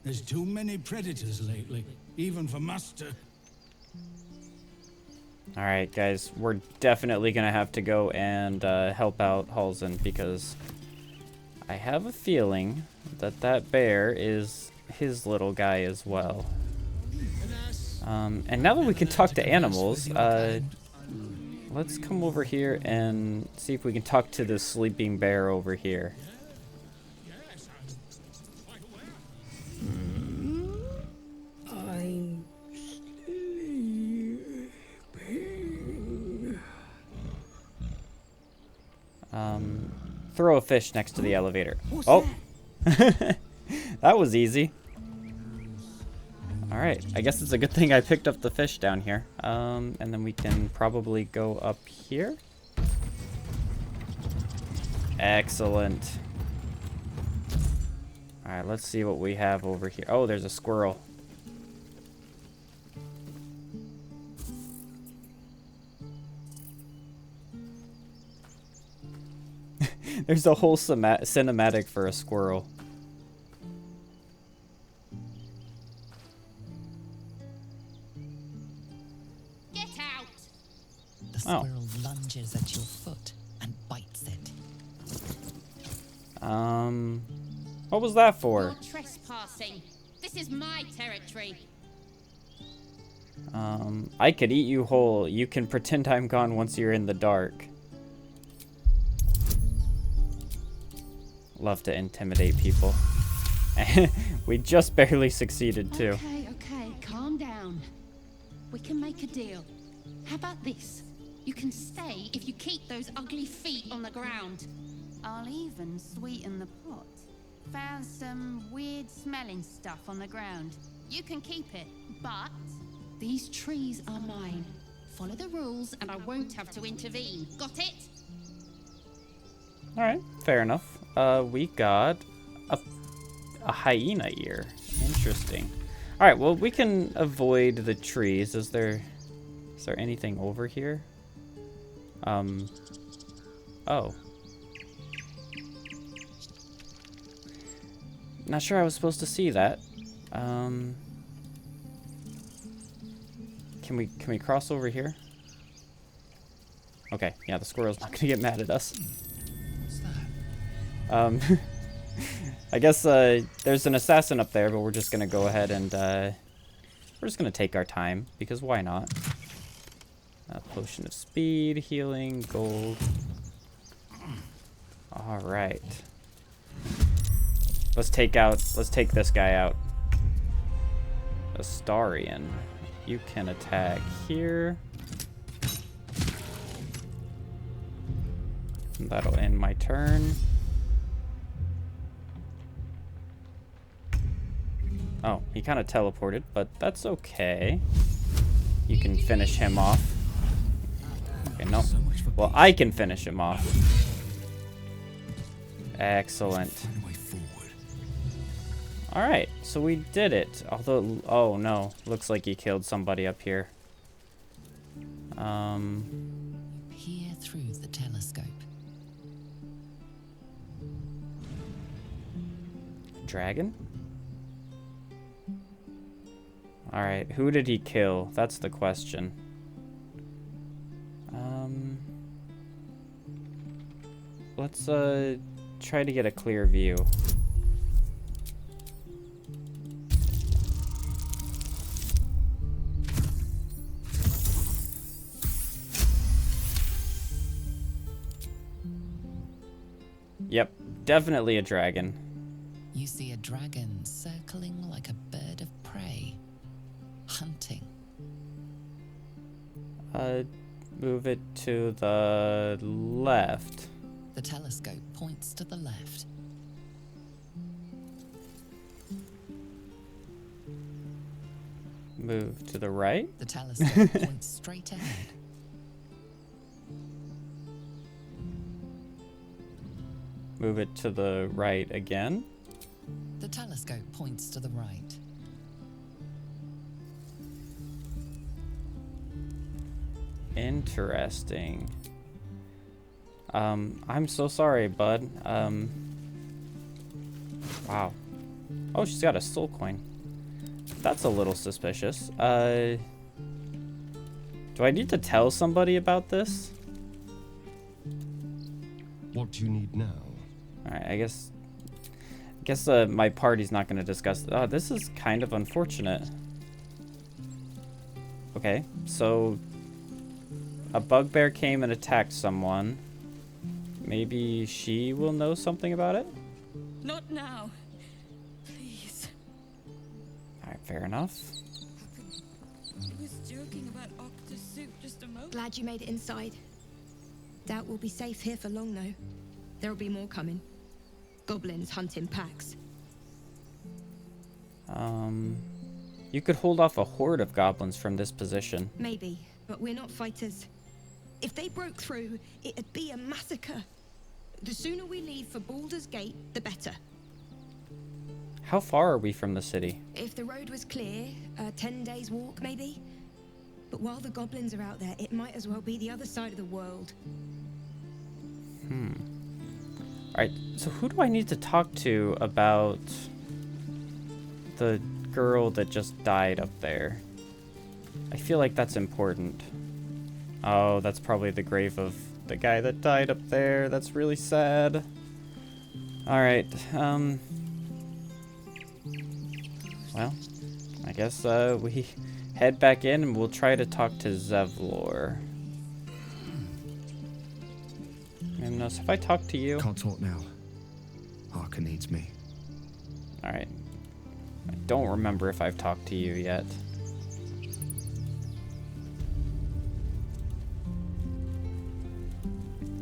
N: There's too many predators lately, even for Master.
A: Alright, guys, we're definitely gonna have to go and help out Halsin, because I have a feeling that that bear is his little guy as well. And now that we can talk to animals, let's come over here and see if we can talk to this sleeping bear over here.
N: I'm sleeping.
A: Throw a fish next to the elevator. Oh! That was easy. Alright, I guess it's a good thing I picked up the fish down here. And then we can probably go up here. Excellent. Alright, let's see what we have over here. Oh, there's a squirrel. There's a whole cinematic for a squirrel.
K: Get out!
I: The squirrel lunges at your foot and bites it.
A: What was that for?
K: You're trespassing. This is my territory.
A: I could eat you whole. You can pretend I'm gone once you're in the dark. Love to intimidate people. We just barely succeeded too.
L: Okay, calm down. We can make a deal. How about this?
K: You can stay if you keep those ugly feet on the ground.
Q: I'll even sweeten the pot. Found some weird smelling stuff on the ground. You can keep it, but
L: These trees are mine.
K: Follow the rules and I won't have to intervene. Got it?
A: Alright, fair enough. We got a hyena ear. Interesting. Alright, well, we can avoid the trees. Is there anything over here? Oh. Not sure I was supposed to see that. Can we cross over here? Okay, yeah, the squirrel's not gonna get mad at us.
B: What's that?
A: I guess there's an assassin up there, but we're just gonna go ahead and we're just gonna take our time, because why not? Potion of speed, healing, gold. All right. Let's take this guy out. Astarian. You can attack here. And that'll end my turn. Oh, he kind of teleported, but that's okay. You can finish him off. Okay, no. Well, I can finish him off. Excellent. Alright, so we did it. Although, oh no, looks like he killed somebody up here.
I: Peer through the telescope.
A: Dragon? Alright, who did he kill? That's the question. Let's try to get a clear view. Yep, definitely a dragon.
I: You see a dragon circling like a bird of prey, hunting.
A: Move it to the left.
I: The telescope points to the left.
A: Move to the right.
I: The telescope points straight ahead.
A: Move it to the right again.
I: The telescope points to the right.
A: Interesting. I'm so sorry, bud. Wow. Oh, she's got a soul coin. That's a little suspicious. Do I need to tell somebody about this?
R: What do you need now?
A: Alright, I guess my party's not going to discuss. Oh, this is kind of unfortunate. Okay, so a bugbear came and attacked someone. Maybe she will know something about it?
K: Not now. Please.
A: Alright, fair enough.
K: I was joking about Octa's suit just a moment.
J: Glad you made it inside. Doubt we'll be safe here for long, though. There'll be more coming. Goblins hunt in packs.
A: You could hold off a horde of goblins from this position.
J: Maybe, but we're not fighters. If they broke through, it'd be a massacre. The sooner we leave for Baldur's Gate, the better.
A: How far are we from the city?
J: If the road was clear, 10 days walk maybe. But while the goblins are out there, it might as well be the other side of the world.
A: Alright, so who do I need to talk to about the girl that just died up there? I feel like that's important. Oh, that's probably the grave of the guy that died up there. That's really sad. Alright, well, I guess we head back in and we'll try to talk to Zevlor. Gymnos, have I talked to you?
R: Can't talk now. Arca needs me.
A: Alright. I don't remember if I've talked to you yet.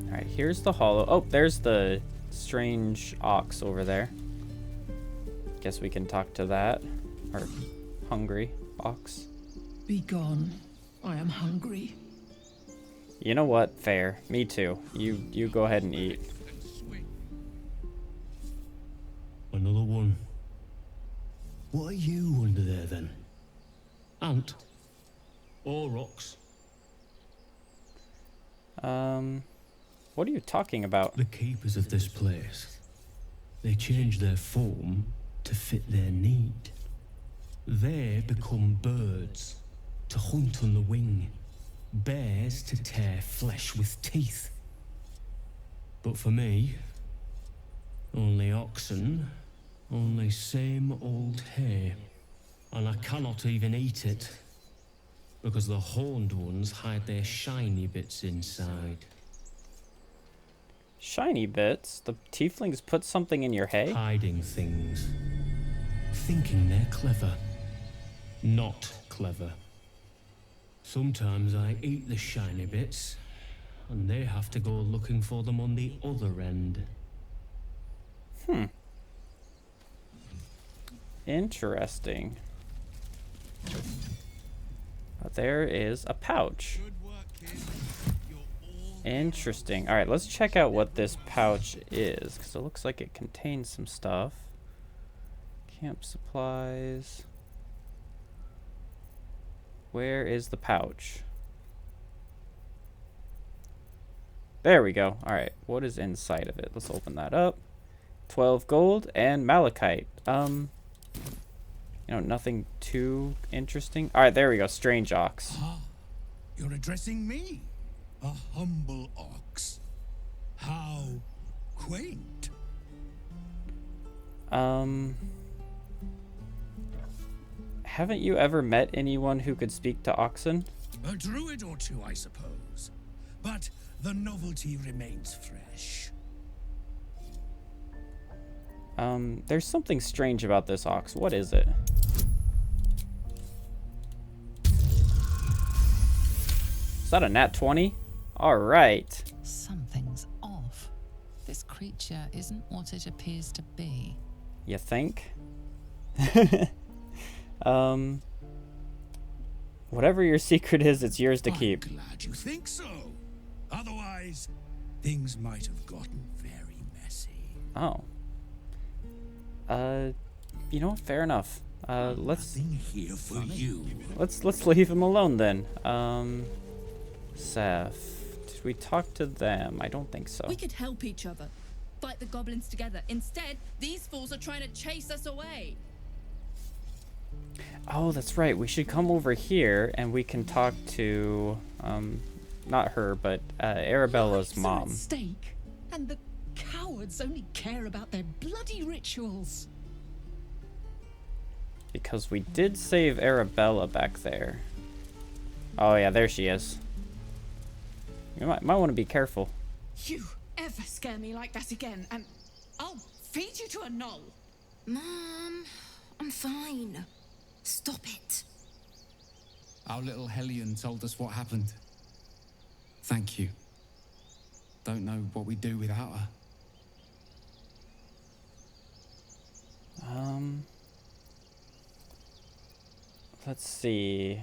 A: Alright, here's the hollow. Oh, there's the strange ox over there. Guess we can talk to that. Or hungry ox.
S: Be gone. I am hungry.
A: You know what? Fair. Me too. You go ahead and eat.
T: Another one. What are you under there then? Ant? Or ox?
A: What are you talking about?
T: The keepers of this place. They change their form to fit their need. They become birds to hunt on the wing. Bears to tear flesh with teeth. But for me, only oxen, only same old hay. And I cannot even eat it, because the horned ones hide their shiny bits inside.
A: Shiny bits? The tieflings put something in your hay?
T: Hiding things. Thinking they're clever. Not clever. Sometimes I eat the shiny bits, and they have to go looking for them on the other end.
A: Interesting. There is a pouch. Interesting. Alright, let's check out what this pouch is, because it looks like it contains some stuff. Camp supplies. Where is the pouch? There we go. Alright, what is inside of it? Let's open that up. 12 gold and malachite. You know, nothing too interesting. Alright, there we go. Strange ox.
N: You're addressing me, a humble ox. How quaint.
A: Haven't you ever met anyone who could speak to oxen?
N: A druid or two, I suppose. But the novelty remains fresh.
A: There's something strange about this ox. What is it? Is that a nat 20? All right.
I: Something's off. This creature isn't what it appears to be.
A: You think? Whatever your secret is, it's yours to keep.
N: I'm glad you think so. Otherwise, things might have gotten very messy.
A: Oh. You know what? Fair enough. Let's
N: here for you.
A: Let's leave him alone then. Seth, did we talk to them? I don't think so.
K: We could help each other. Fight the goblins together. Instead, these fools are trying to chase us away.
A: Oh, that's right. We should come over here and we can talk to, not her, but Arabella's mom.
S: At stake, and the cowards only care about their bloody rituals.
A: Because we did save Arabella back there. Oh yeah, there she is. You might want to be careful.
K: You ever scare me like that again, and I'll feed you to a knoll.
Q: Mom, I'm fine. Stop it.
H: Our little Hellion told us what happened. Thank you. Don't know what we'd do without her.
A: Let's see.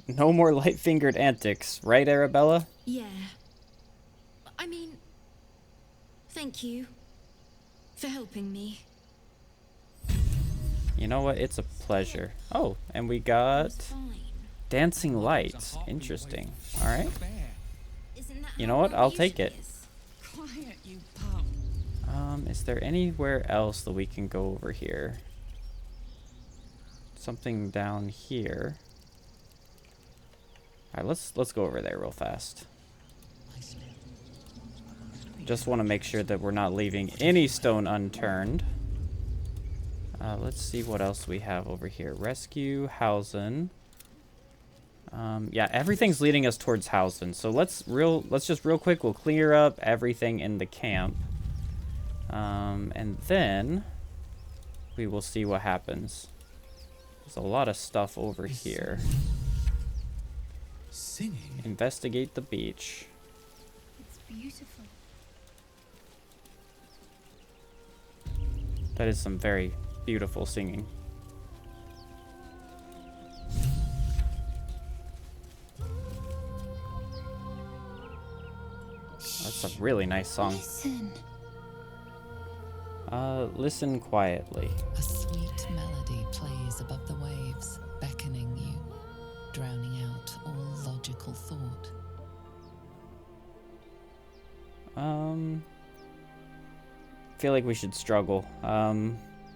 A: No more light-fingered antics, right, Arabella?
Q: Yeah. I mean, thank you for helping me.
A: You know what? It's a pleasure. Oh, and we got dancing lights. Interesting. All right. You know what? I'll take it.
K: Quiet, you pup.
A: Is there anywhere else that we can go over here? Something down here. All right, let's go over there real fast. Just want to make sure that we're not leaving any stone unturned. Let's see what else we have over here. Rescue Hausen. Yeah, everything's leading us towards Hausen. So let's just real quick, we'll clear up everything in the camp. And then we will see what happens. There's a lot of stuff over here.
F: Singing.
A: Investigate the beach.
E: It's beautiful.
A: That is some very beautiful singing. That's a really nice song.
M: Listen.
A: Listen quietly.
I: A sweet melody plays above the waves, beckoning you, drowning out all logical thought.
A: Feel like we should struggle.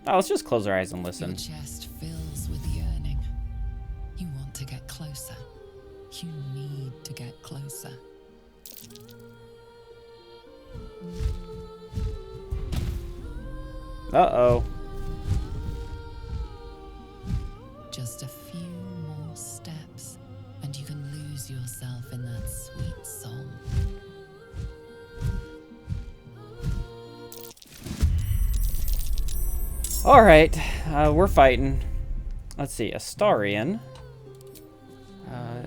A: Let's just close our eyes and listen.
I: Your chest fills with yearning. You want to get closer. You need to get closer.
A: Uh-oh.
I: Just a few more steps, and you can lose yourself in that sweet song.
A: All right, we're fighting. Let's see, Astarian.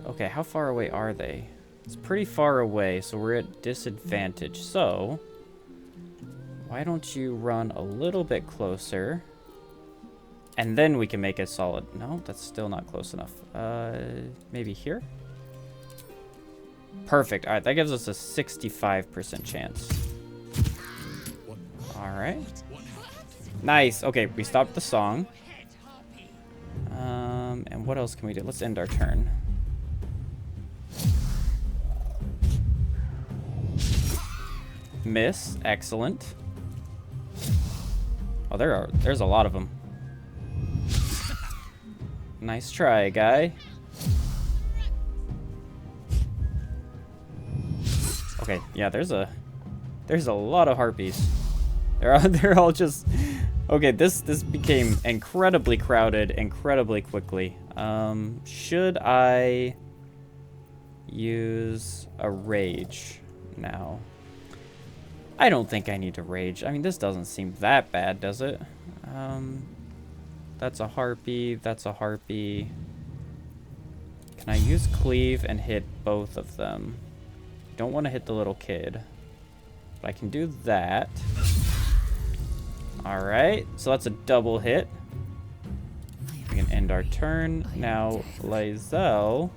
A: Okay, how far away are they? It's pretty far away, so we're at disadvantage. So, why don't you run a little bit closer? And then we can make it solid. No, that's still not close enough. Maybe here? Perfect. All right, that gives us a 65% chance. All right. Nice. Okay, we stopped the song. And what else can we do? Let's end our turn. Miss. Excellent. Oh, there's a lot of them. Nice try, guy. Okay, yeah, there's a lot of harpies. They're all just okay. This became incredibly crowded, incredibly quickly. Should I use a rage now? I don't think I need to rage. I mean, this doesn't seem that bad, does it? That's a harpy. That's a harpy. Can I use cleave and hit both of them? Don't want to hit the little kid. But I can do that. Alright, so that's a double hit. We can end our turn. Now, Lae'zel.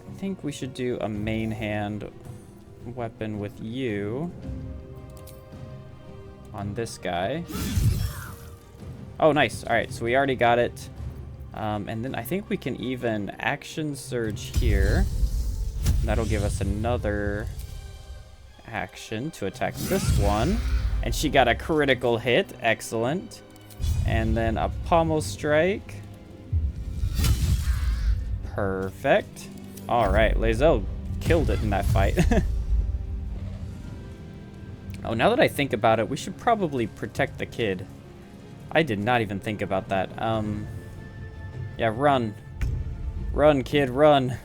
A: I think we should do a main hand weapon with you. On this guy. Oh, nice. Alright, so we already got it. And then I think we can even action surge here. That'll give us another action to attack this one. And she got a critical hit. Excellent. And then a pommel strike. Perfect. Alright, Lae'zel killed it in that fight. Oh, now that I think about it, we should probably protect the kid. I did not even think about that. Yeah, run. Run, kid, run.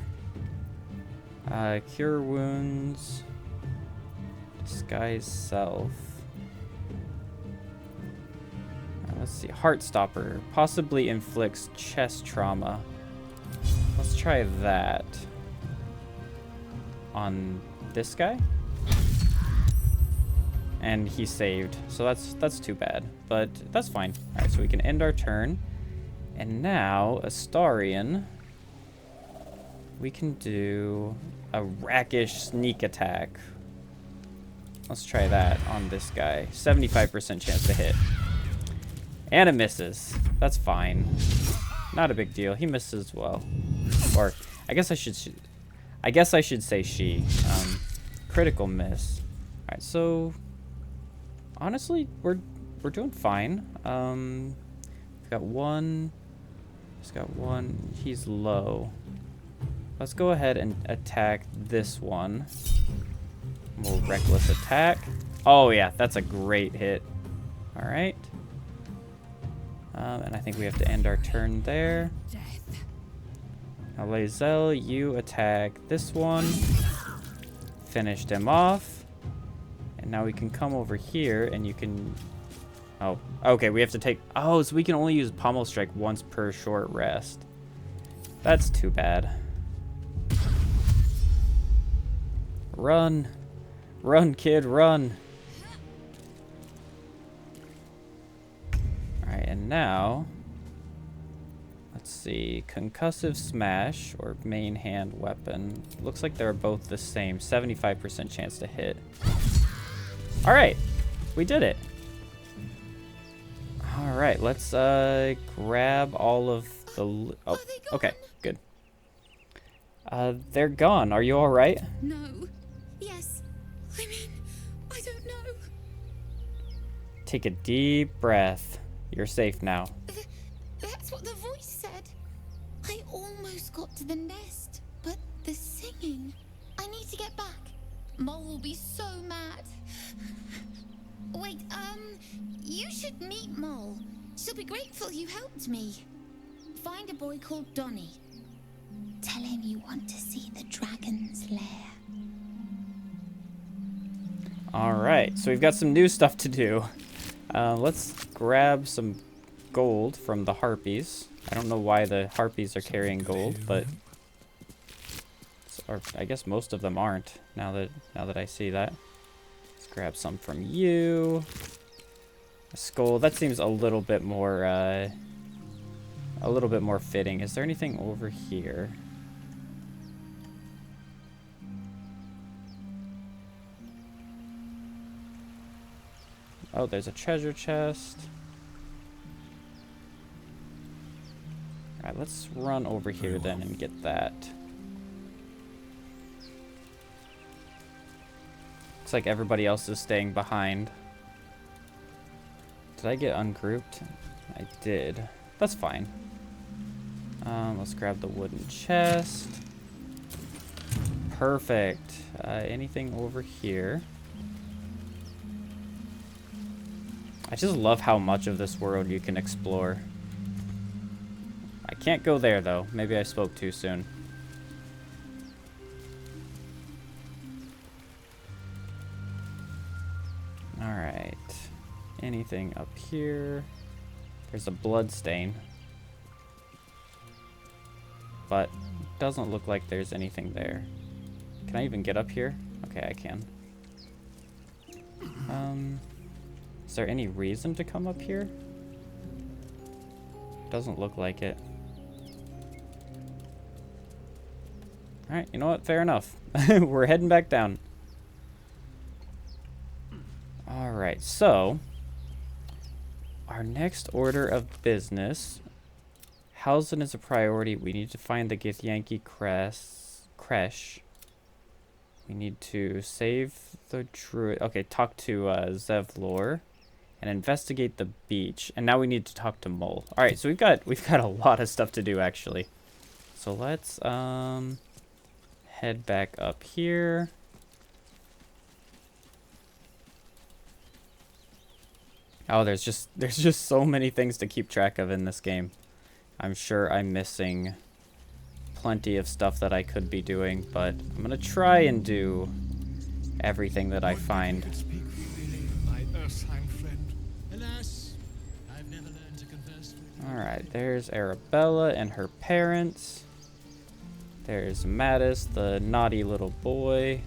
A: Cure wounds. Disguise self. Let's see. Heartstopper. Possibly inflicts chest trauma. Let's try that. On this guy? And he saved. So that's too bad. But that's fine. Alright, so we can end our turn. And now, Astarion. We can do a rakish sneak attack. Let's try that on this guy. 75% chance to hit. And it misses. That's fine. Not a big deal. He misses well. Or I guess I should say she. Critical miss. Alright, so honestly, we're doing fine. We've got one. He's got one. He's low. Let's go ahead and attack this one. We'll reckless attack. Oh yeah, that's a great hit. All right. And I think we have to end our turn there. Now, Lae'zel, you attack this one. Finished him off. And now we can come over here and you can... Oh, okay, we have to take... Oh, so we can only use pommel strike once per short rest. That's too bad. Run. Run, kid, run. Alright, and now... Let's see. Concussive smash or main hand weapon. Looks like they're both the same. 75% chance to hit. Alright, we did it. Alright, let's grab all of the... Oh, okay, good. They're gone. Are you alright?
M: No. Yes. I mean, I don't know.
A: Take a deep breath. You're safe now.
M: That's what the voice said. I almost got to the nest, but the singing... I need to get back. Mole will be so mad. Wait, you should meet Mole. She'll be grateful you helped me. Find a boy called Donny. Tell him you want to see the dragon's lair.
A: Alright, so we've got some new stuff to do. Let's grab some gold from the harpies. I don't know why the harpies are carrying gold, but... Or I guess most of them aren't, now that I see that. Let's grab some from you. A skull. That seems a little bit more fitting. Is there anything over here? Oh, there's a treasure chest. Alright, let's run over here then and get that. Looks like everybody else is staying behind. Did I get ungrouped? I did. That's fine. Let's grab the wooden chest. Perfect. Anything over here? I just love how much of this world you can explore. I can't go there though. Maybe I spoke too soon. Alright. Anything up here? There's a blood stain. But Doesn't look like there's anything there. Can I even get up here? Okay, I can. Is there any reason to come up here? Doesn't look like it. Alright, you know what? Fair enough. We're heading back down. Alright, so our next order of business. Housing is a priority. We need to find the Githyanki creche. We need to save the druid. Okay, talk to Zevlor and investigate the beach. And now we need to talk to Mole. All right, so we've got a lot of stuff to do actually. So let's head back up here. Oh, there's just so many things to keep track of in this game. I'm sure I'm missing plenty of stuff that I could be doing, but I'm gonna try and do everything that I find. Alright, there's Arabella and her parents. There's Mattis, the naughty little boy.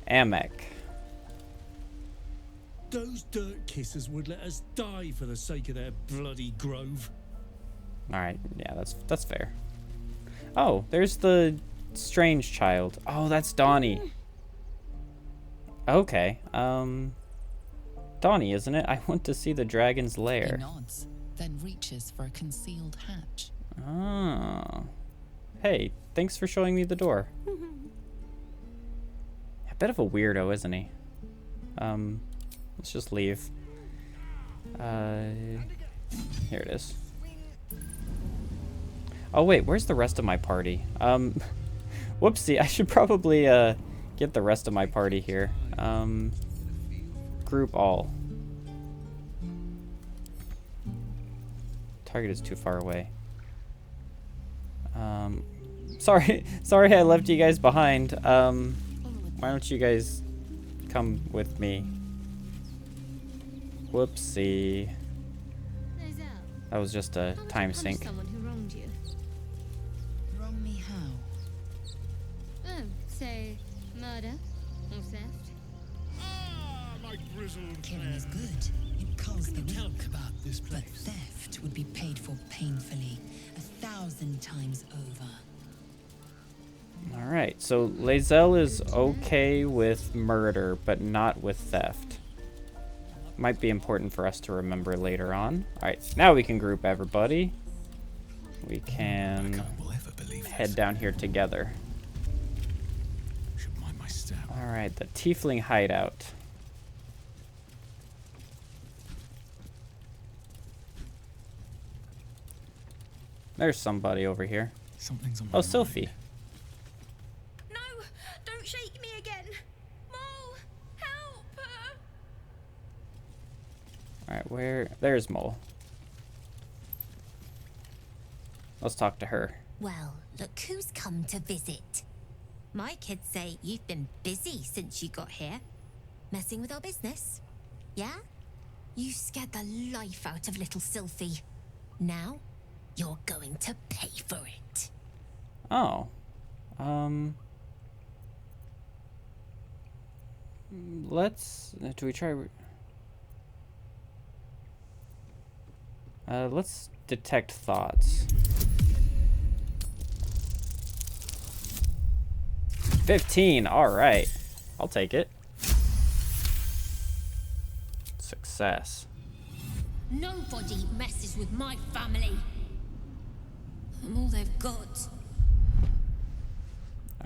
A: Amek.
T: Those dirt kissers would let us die for the sake of their bloody grove.
A: Alright, yeah, that's fair. Oh, there's the strange child. Oh, that's Donnie. Okay, Donnie, isn't it? I want to see the dragon's lair.
I: He nods, then reaches for a concealed hatch.
A: Oh. Hey, thanks for showing me the door. A bit of a weirdo, isn't he? Let's just leave. Here it is. Oh wait, where's the rest of my party? Whoopsie, I should probably get the rest of my party here. Group all. Target is too far away. Sorry I left you guys behind. Why don't you guys come with me? Whoopsie. That was just a time sink.
D: Someone who wronged you.
I: Wrong me how?
D: Oh, say murder or theft.
N: My grizzled
U: Killing is good. It culls the weak. About this place. But theft would be paid for painfully, 1,000 times over.
A: Alright, so Lae'zel is okay with murder, but not with theft. Might be important for us to remember later on. Alright, now we can group everybody. We can head down here together. Alright, the tiefling hideout. There's somebody over here.
G: Something's on my
A: Oh,
G: mind.
A: Sophie.
E: No! Don't shake me again! Mole! Help!
A: Alright, there's Mole. Let's talk to her.
V: Well, look who's come to visit. My kids say you've been busy since you got here. Messing with our business. Yeah? You scared the life out of little Sylphie. Now, you're going to pay for it.
A: Oh. Do we try... let's detect thoughts. 15, alright. I'll take it. Success.
V: Nobody messes with my family. I'm all they've got.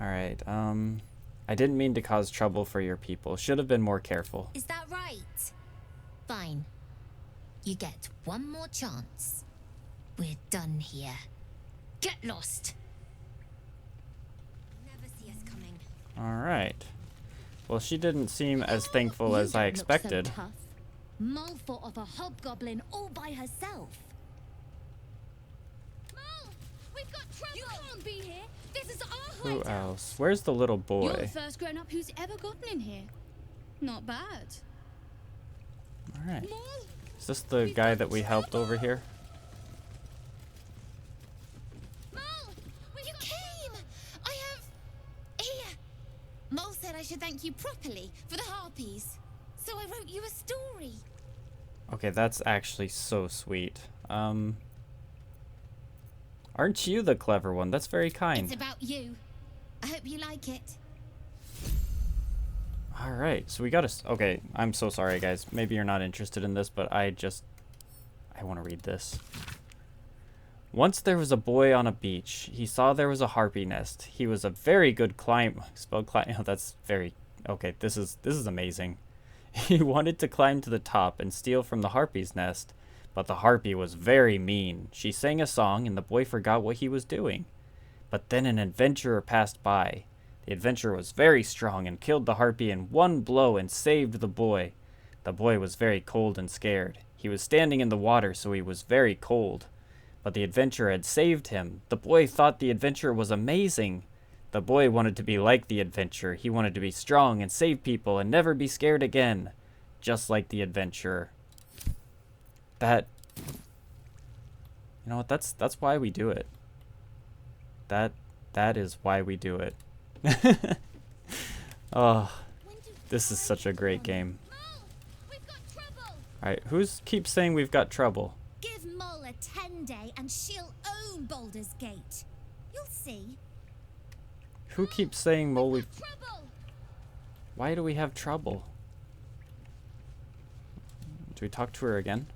A: Alright, I didn't mean to cause trouble for your people. Should have been more careful.
V: Is that right? Fine. You get one more chance. We're done here. Get lost. Never see us coming.
A: Alright. Well, she didn't seem as thankful as I expected.
V: Mole fought off a hobgoblin all by herself.
D: Mole! We've got trouble! You can't be here! This is our
A: Who
D: hideout!
A: else? Where's the little
D: You're the
A: boy?
D: first grown-up who's ever gotten in here. Not bad.
A: Alright. Is this the guy that we helped over here?
D: Mole!
M: I should thank you properly for the harpies. So I wrote you a story.
A: Okay, that's actually so sweet. Aren't you the clever one? That's very kind.
M: It's about you. I hope you like it.
A: Alright, so we gotta... Okay, I'm so sorry, guys. Maybe you're not interested in this, but I want to read this. Once there was a boy on a beach. He saw there was a harpy nest. He was a very good climb... Spelled climb... Oh, that's very... Okay, this is amazing. He wanted to climb to the top and steal from the harpy's nest. But the harpy was very mean. She sang a song, and the boy forgot what he was doing. But then an adventurer passed by. The adventurer was very strong and killed the harpy in one blow and saved the boy. The boy was very cold and scared. He was standing in the water, so he was very cold. But the adventurer had saved him. The boy thought the adventurer was amazing. The boy wanted to be like the adventurer. He wanted to be strong and save people and never be scared again. Just like the adventurer. That... You know what? That's why we do it. That is why we do it. Oh, this is such a great game. Alright, who's keeps saying we've got trouble?
V: Give Mull a 10-day and she'll own Baldur's Gate. You'll see.
A: Who keeps saying Mole? Why do we have trouble? Do we talk to her again?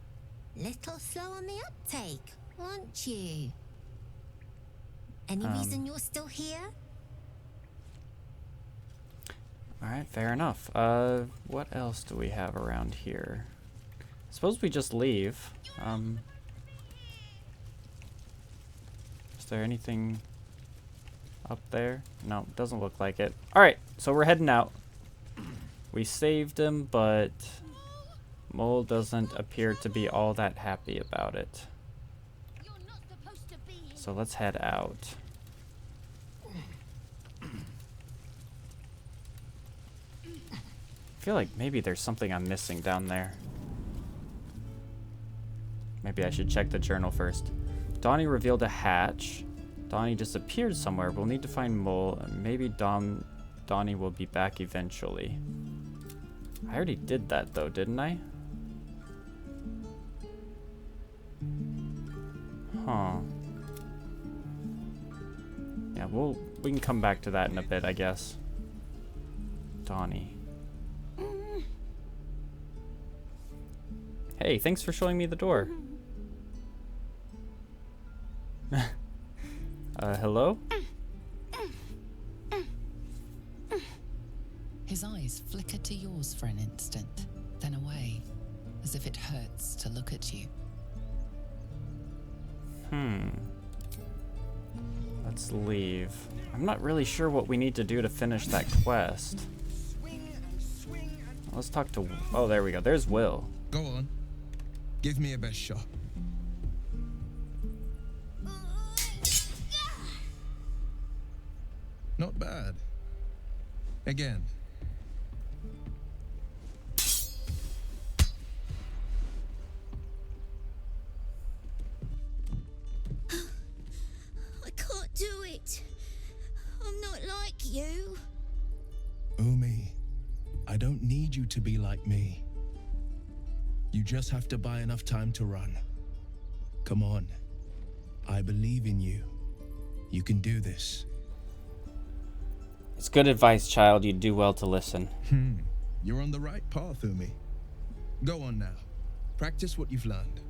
V: Little slow on the uptake, aren't you? Any reason you're still here?
A: Alright, fair enough. What else do we have around here? Suppose we just leave. Is there anything up there? No, doesn't look like it. Alright, so we're heading out. We saved him, but Mole doesn't appear to be all that happy about it. So let's head out. I feel like maybe there's something I'm missing down there. Maybe I should check the journal first. Donnie revealed a hatch. Donnie disappeared somewhere. We'll need to find Mole. And maybe Donnie will be back eventually. I already did that though, didn't I? Huh. Yeah, we can come back to that in a bit, I guess. Donnie. Hey, thanks for showing me the door. Hello?
I: His eyes flicker to yours for an instant, then away, as if it hurts to look at you.
A: Let's leave. I'm not really sure what we need to do to finish that quest. Let's talk to... Oh, there we go. There's Will.
F: Go on. Give me a best shot. Not bad. Again.
V: I can't do it. I'm not like you.
F: Umi, I don't need you to be like me. You just have to buy enough time to run. Come on. I believe in you. You can do this.
A: It's good advice, child. You do well to listen.
F: You're on the right path, Umi. Go on now. Practice what you've learned.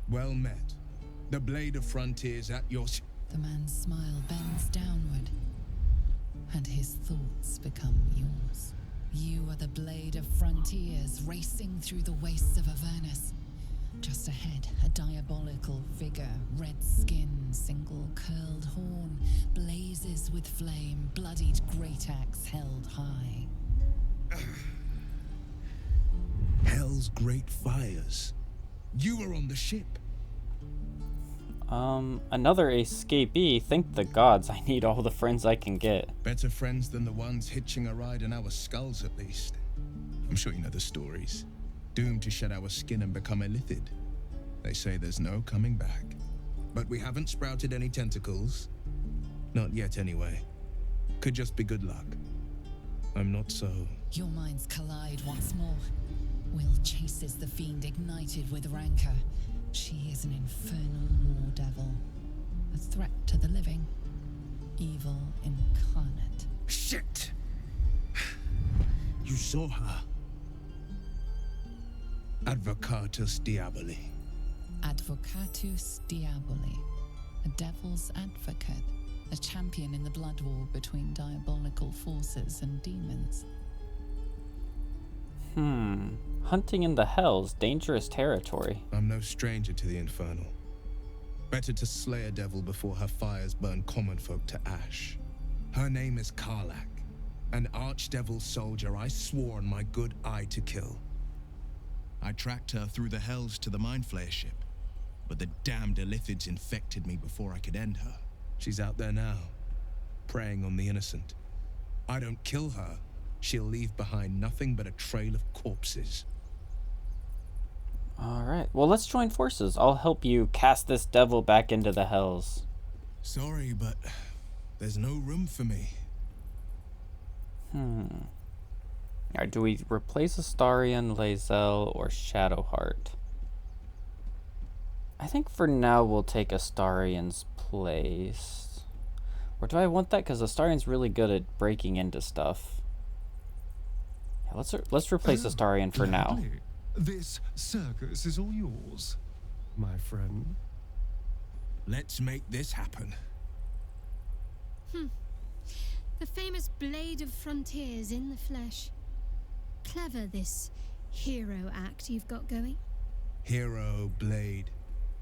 F: Well met. The blade of frontiers at your...
I: The man's smile bends downward, and his thoughts become yours. You are the blade of frontiers racing through the wastes of Avernus. Just ahead, a diabolical figure, red skin, single curled horn, blazes with flame, bloodied great axe held high.
F: Hell's great fires. You were on the ship.
A: Another escapee. Thank the gods, I need all the friends I can get.
F: Better friends than the ones hitching a ride in our skulls, at least. I'm sure you know the stories. Doomed to shed our skin and become illithid. They say there's no coming back. But we haven't sprouted any tentacles. Not yet, anyway. Could just be good luck. I'm not so...
I: Your minds collide once more. Will chases the fiend ignited with rancor. She is an infernal war devil. A threat to the living. Evil incarnate.
B: Shit! You saw her. Advocatus Diaboli.
I: Advocatus Diaboli. A devil's advocate. A champion in the blood war between diabolical forces and demons.
A: Hunting in the hells, dangerous territory.
F: I'm no stranger to the infernal. Better to slay a devil before her fires burn common folk to ash. Her name is Karlach, an archdevil soldier I swore on my good eye to kill.
C: I tracked her through the hells to the Mind Flayer ship, but the damned Illithids infected me before I could end her.
F: She's out there now, preying on the innocent. I don't kill her, she'll leave behind nothing but a trail of corpses.
A: Alright, well let's join forces. I'll help you cast this devil back into the hells.
F: Sorry, but there's no room for me.
A: Alright, do we replace Astarion, Lae'zel, or Shadowheart? I think for now we'll take Astarion's place. Or do I want that? Because Astarion's really good at breaking into stuff. Yeah, let's replace Astarion for now.
R: This circus is all yours, my friend.
C: Let's make this happen.
D: The famous Blade of Frontiers in the flesh. Clever, this hero act you've got going.
F: Hero, Blade.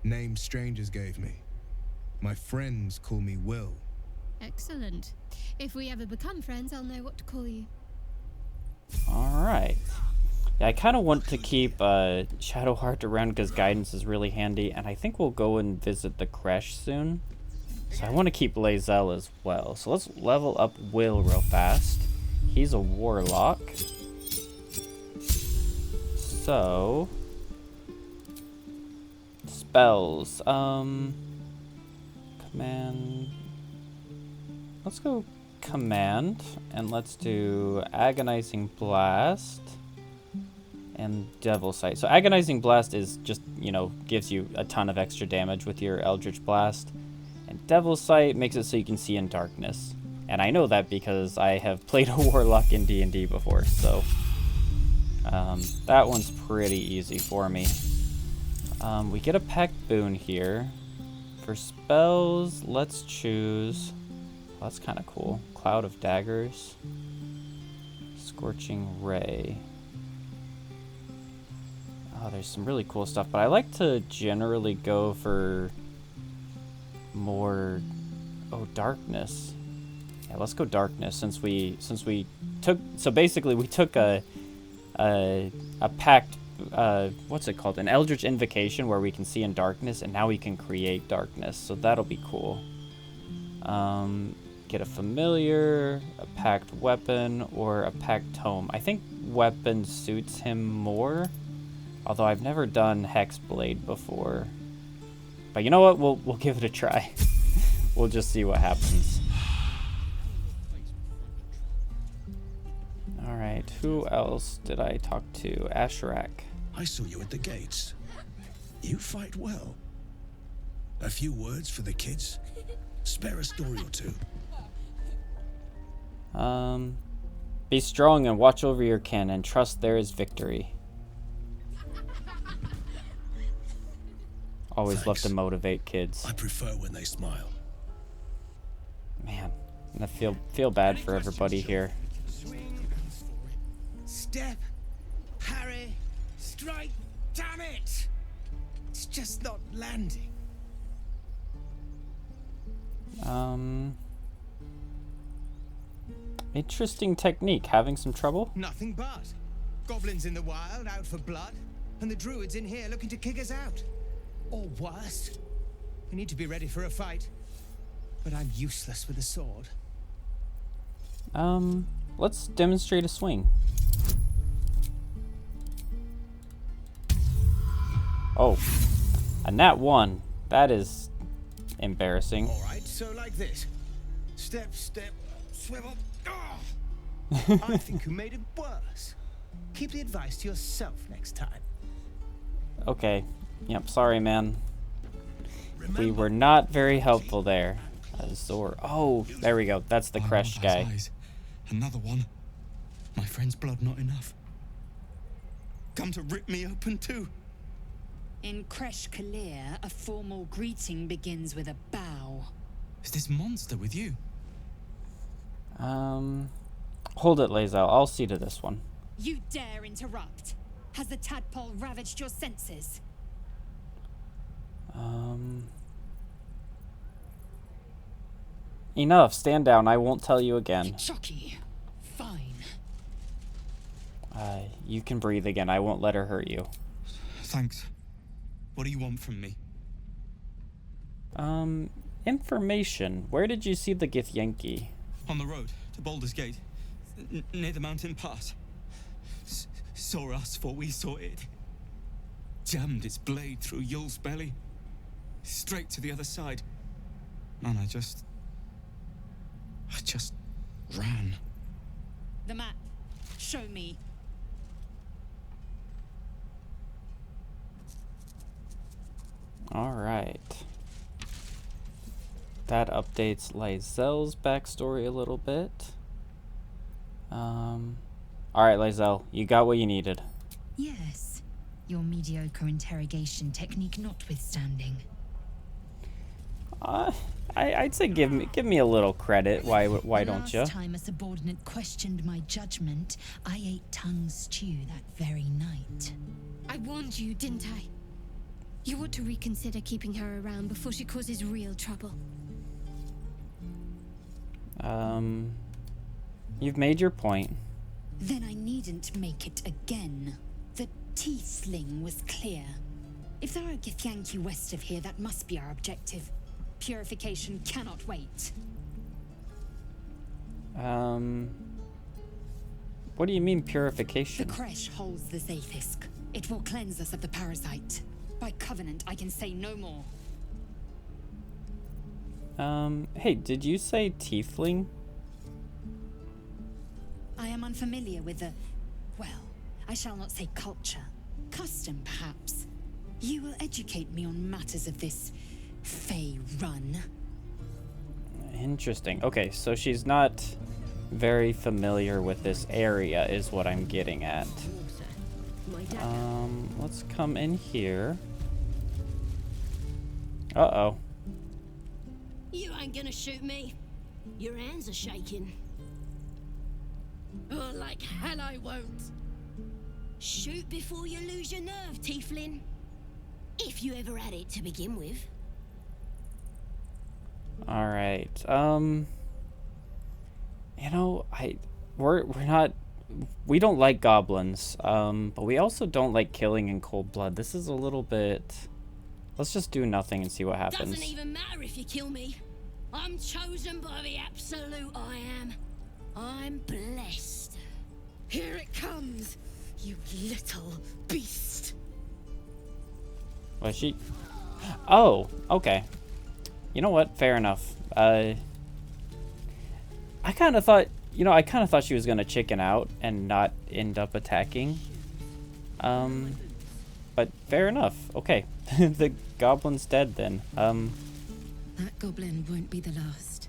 F: Name strangers gave me. My friends call me Will.
D: Excellent. If we ever become friends, I'll know what to call you.
A: Alright. Yeah, I kind of want to keep Shadowheart around because guidance is really handy, and I think we'll go and visit the Creche soon. So I want to keep Lae'zel as well. So let's level up Will real fast. He's a warlock. So... spells. Command... Let's go command, and let's do Agonizing Blast and Devil Sight. So Agonizing Blast is just, you know, gives you a ton of extra damage with your Eldritch Blast. And Devil Sight makes it so you can see in darkness. And I know that because I have played a Warlock in D&D before, so... that one's pretty easy for me. We get a Pact Boon here. For spells, let's choose... Well, that's kind of cool. Cloud of Daggers. Scorching Ray. Oh, there's some really cool stuff, but I like to generally go for more... Oh, darkness. Yeah, let's go darkness since we took... So basically we took a pact... what's it called? An Eldritch Invocation where we can see in darkness, and now we can create darkness, so that'll be cool. Get a familiar, a packed weapon, or a packed tome. I think weapon suits him more, although I've never done Hexblade before. But you know what? We'll give it a try. We'll just see what happens. All right, who else did I talk to? Asherak.
B: I saw you at the gates. You fight well. A few words for the kids? Spare a story or two.
A: Be strong and watch over your kin and trust there is victory. Always love to motivate kids.
B: I prefer when they smile.
A: Man, I feel bad for everybody here.
O: Step, parry, strike, damn it! It's just not landing.
A: Interesting technique. Having some trouble?
O: Nothing but. Goblins in the wild, out for blood, and the druids in here looking to kick us out. Or worse. We need to be ready for a fight. But I'm useless with a sword.
A: Let's demonstrate a swing. Oh, a nat 1. That is embarrassing.
O: All right, so like this. Step, step, Swivel. I think you made it worse. Keep the advice to yourself next time.
A: Okay. Yep, sorry, man. We were not very helpful there. Zor. Oh, there we go. That's the Kresh guy.
C: Another one. My friend's blood not enough. Come to rip me open too.
L: In Kresh Kalir, a formal greeting begins with a bow.
C: Is this monster with you?
A: Hold it, Lae'zel. I'll see to this one.
L: You dare interrupt? Has the tadpole ravaged your senses?
A: Enough. Stand down. I won't tell you again.
L: Chucky. Fine.
A: You can breathe again. I won't let her hurt you.
C: Thanks. What do you want from me?
A: Information. Where did you see the Githyanki?
C: On the road to Baldur's Gate, near the mountain pass. Saw us, for we saw it. Jammed its blade through Yul's belly, straight to the other side. And I just ran.
L: The map. Show me.
A: Alright. That updates Lae'zel's backstory a little bit. Alright, Lae'zel, you got what you needed.
Q: Yes, your mediocre interrogation technique notwithstanding.
A: I'd say give me a little credit. Why don't you?
Q: Last time a subordinate questioned my judgment, I ate tongue stew that very night.
D: I warned you, didn't I? You ought to reconsider keeping her around before she causes real trouble.
A: You've made your point.
L: Then I needn't make it again. The tiefling was clear. If there are Githyanki west of here, that must be our objective. Purification cannot wait.
A: What do you mean purification?
L: The Kresh holds the Zaithisk. It will cleanse us of the parasite. By covenant, I can say no more.
A: Hey, did you say tiefling?
L: I am unfamiliar with the, well, I shall not say culture. Custom, perhaps. You will educate me on matters of this Fey run.
A: Interesting. Okay, so she's not very familiar with this area is what I'm getting at. Let's come in here. Uh-oh.
P: You ain't gonna shoot me. Your hands are shaking. Oh, like hell I won't. Shoot before you lose your nerve, tiefling. If you ever had it to begin with.
A: All right. You know, we don't like goblins. But we also don't like killing in cold blood. This is a little bit. Let's just do nothing and see what happens.
P: Doesn't even matter if you kill me. I'm chosen by the absolute I am. I'm blessed. Here it comes, you little beast.
A: Was she? Oh, okay. You know what? Fair enough. I kind of thought, she was gonna chicken out and not end up attacking. But fair enough. Okay, the goblin's dead then.
Q: That goblin won't be the last.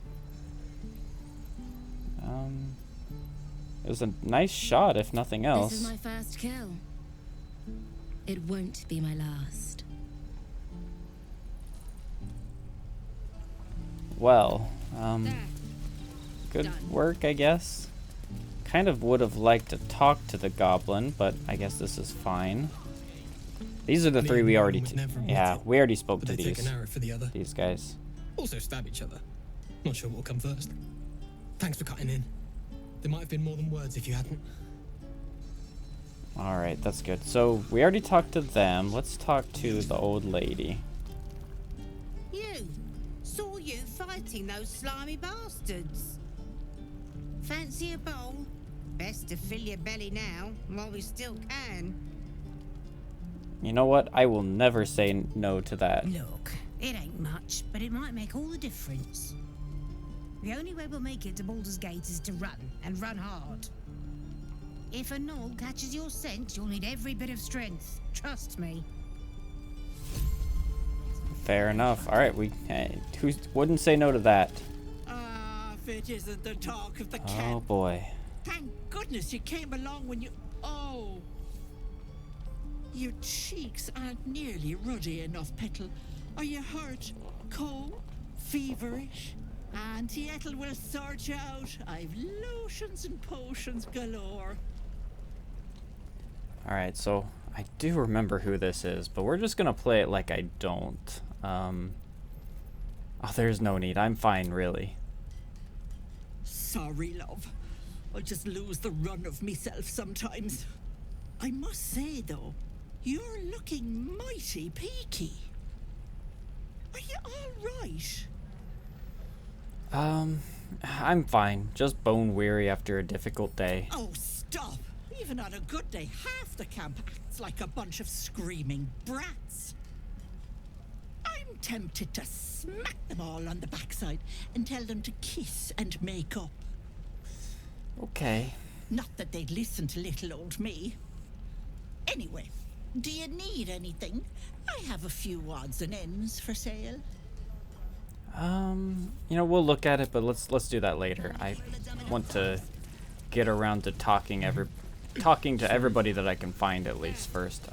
A: It was a nice shot, if nothing else.
Q: This is my first kill. It won't be my last.
A: Well, good work, I guess. Kind of would have liked to talk to the goblin, but I guess this is fine. These are the three we already... Yeah, we already spoke to these guys.
W: Also stab each other. Not sure what will come first. Thanks for cutting in. There might have been more than words if you hadn't.
A: Alright, that's good. So, we already talked to them. Let's talk to the old lady.
X: You! Saw you fighting those slimy bastards. Fancy a bowl? Best to fill your belly now, while we still can.
A: You know what? I will never say no to that.
X: Look, it ain't much, but it might make all the difference. The only way we'll make it to Baldur's Gate is to run, and run hard. If a gnoll catches your scent, you'll need every bit of strength. Trust me.
A: Fair enough. All right, who wouldn't say no to that?
H: If it isn't the talk of the cat.
A: Oh boy.
H: Thank goodness you came along when you... Oh. Your cheeks aren't nearly ruddy enough, Petal. Are you hurt? Cold? Feverish? Auntie Ethel will sort you out. I've lotions and potions galore.
A: Alright, so I do remember who this is, but we're just gonna play it like I don't. Oh, there's no need. I'm fine, really.
H: Sorry, love. I just lose the run of myself sometimes. I must say, though, you're looking mighty peaky. Are you all right?
A: I'm fine. Just bone weary after a difficult day.
H: Oh, stop! Even on a good day, half the camp acts like a bunch of screaming brats. I'm tempted to smack them all on the backside and tell them to kiss and make up.
A: Okay.
H: Not that they'd listen to little old me. Anyway, do you need anything? I have a few odds and ends for sale.
A: You know, we'll look at it, but let's do that later. I want to get around to talking to everybody that I can find at least first.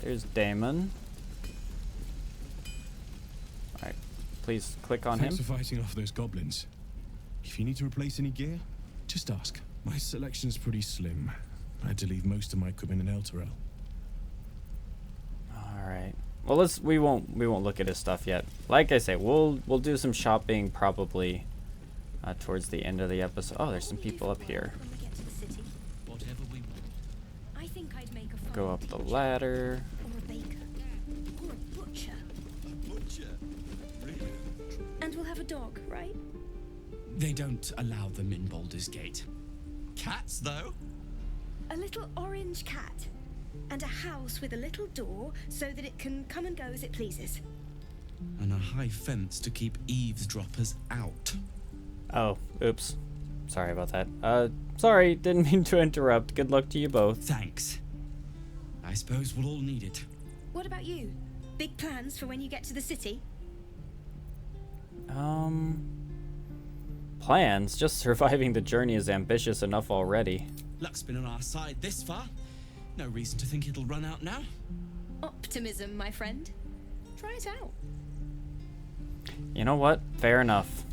A: There's Damon. Alright, please click on him.
F: Thanks for fighting off those goblins. If you need to replace any gear, just ask. My selection's pretty slim. I had to leave most of my equipment in Elturel.
A: Alright. Well, we won't look at his stuff yet. Like I say, we'll do some shopping probably towards the end of the episode. Oh, there's some people up here.
E: I think I'd make a
A: Go up the ladder.
E: or a baker or a butcher.
C: A butcher? Really?
E: And we'll have a dog, right?
J: They don't allow them in Baldur's Gate.
C: Cats, though?
E: A little orange cat. And a house with a little door so that it can come and go as it pleases.
J: And a high fence to keep eavesdroppers out.
A: Oh, oops. Sorry about that. Sorry, didn't mean to interrupt. Good luck to you both.
J: Thanks. I suppose we'll all need it.
E: What about you? Big plans for when you get to the city?
A: Plans? Just surviving the journey is ambitious enough already.
J: Luck's been on our side this far. No reason to think it'll run out now.
E: Optimism, my friend. Try it out.
A: You know what? Fair enough.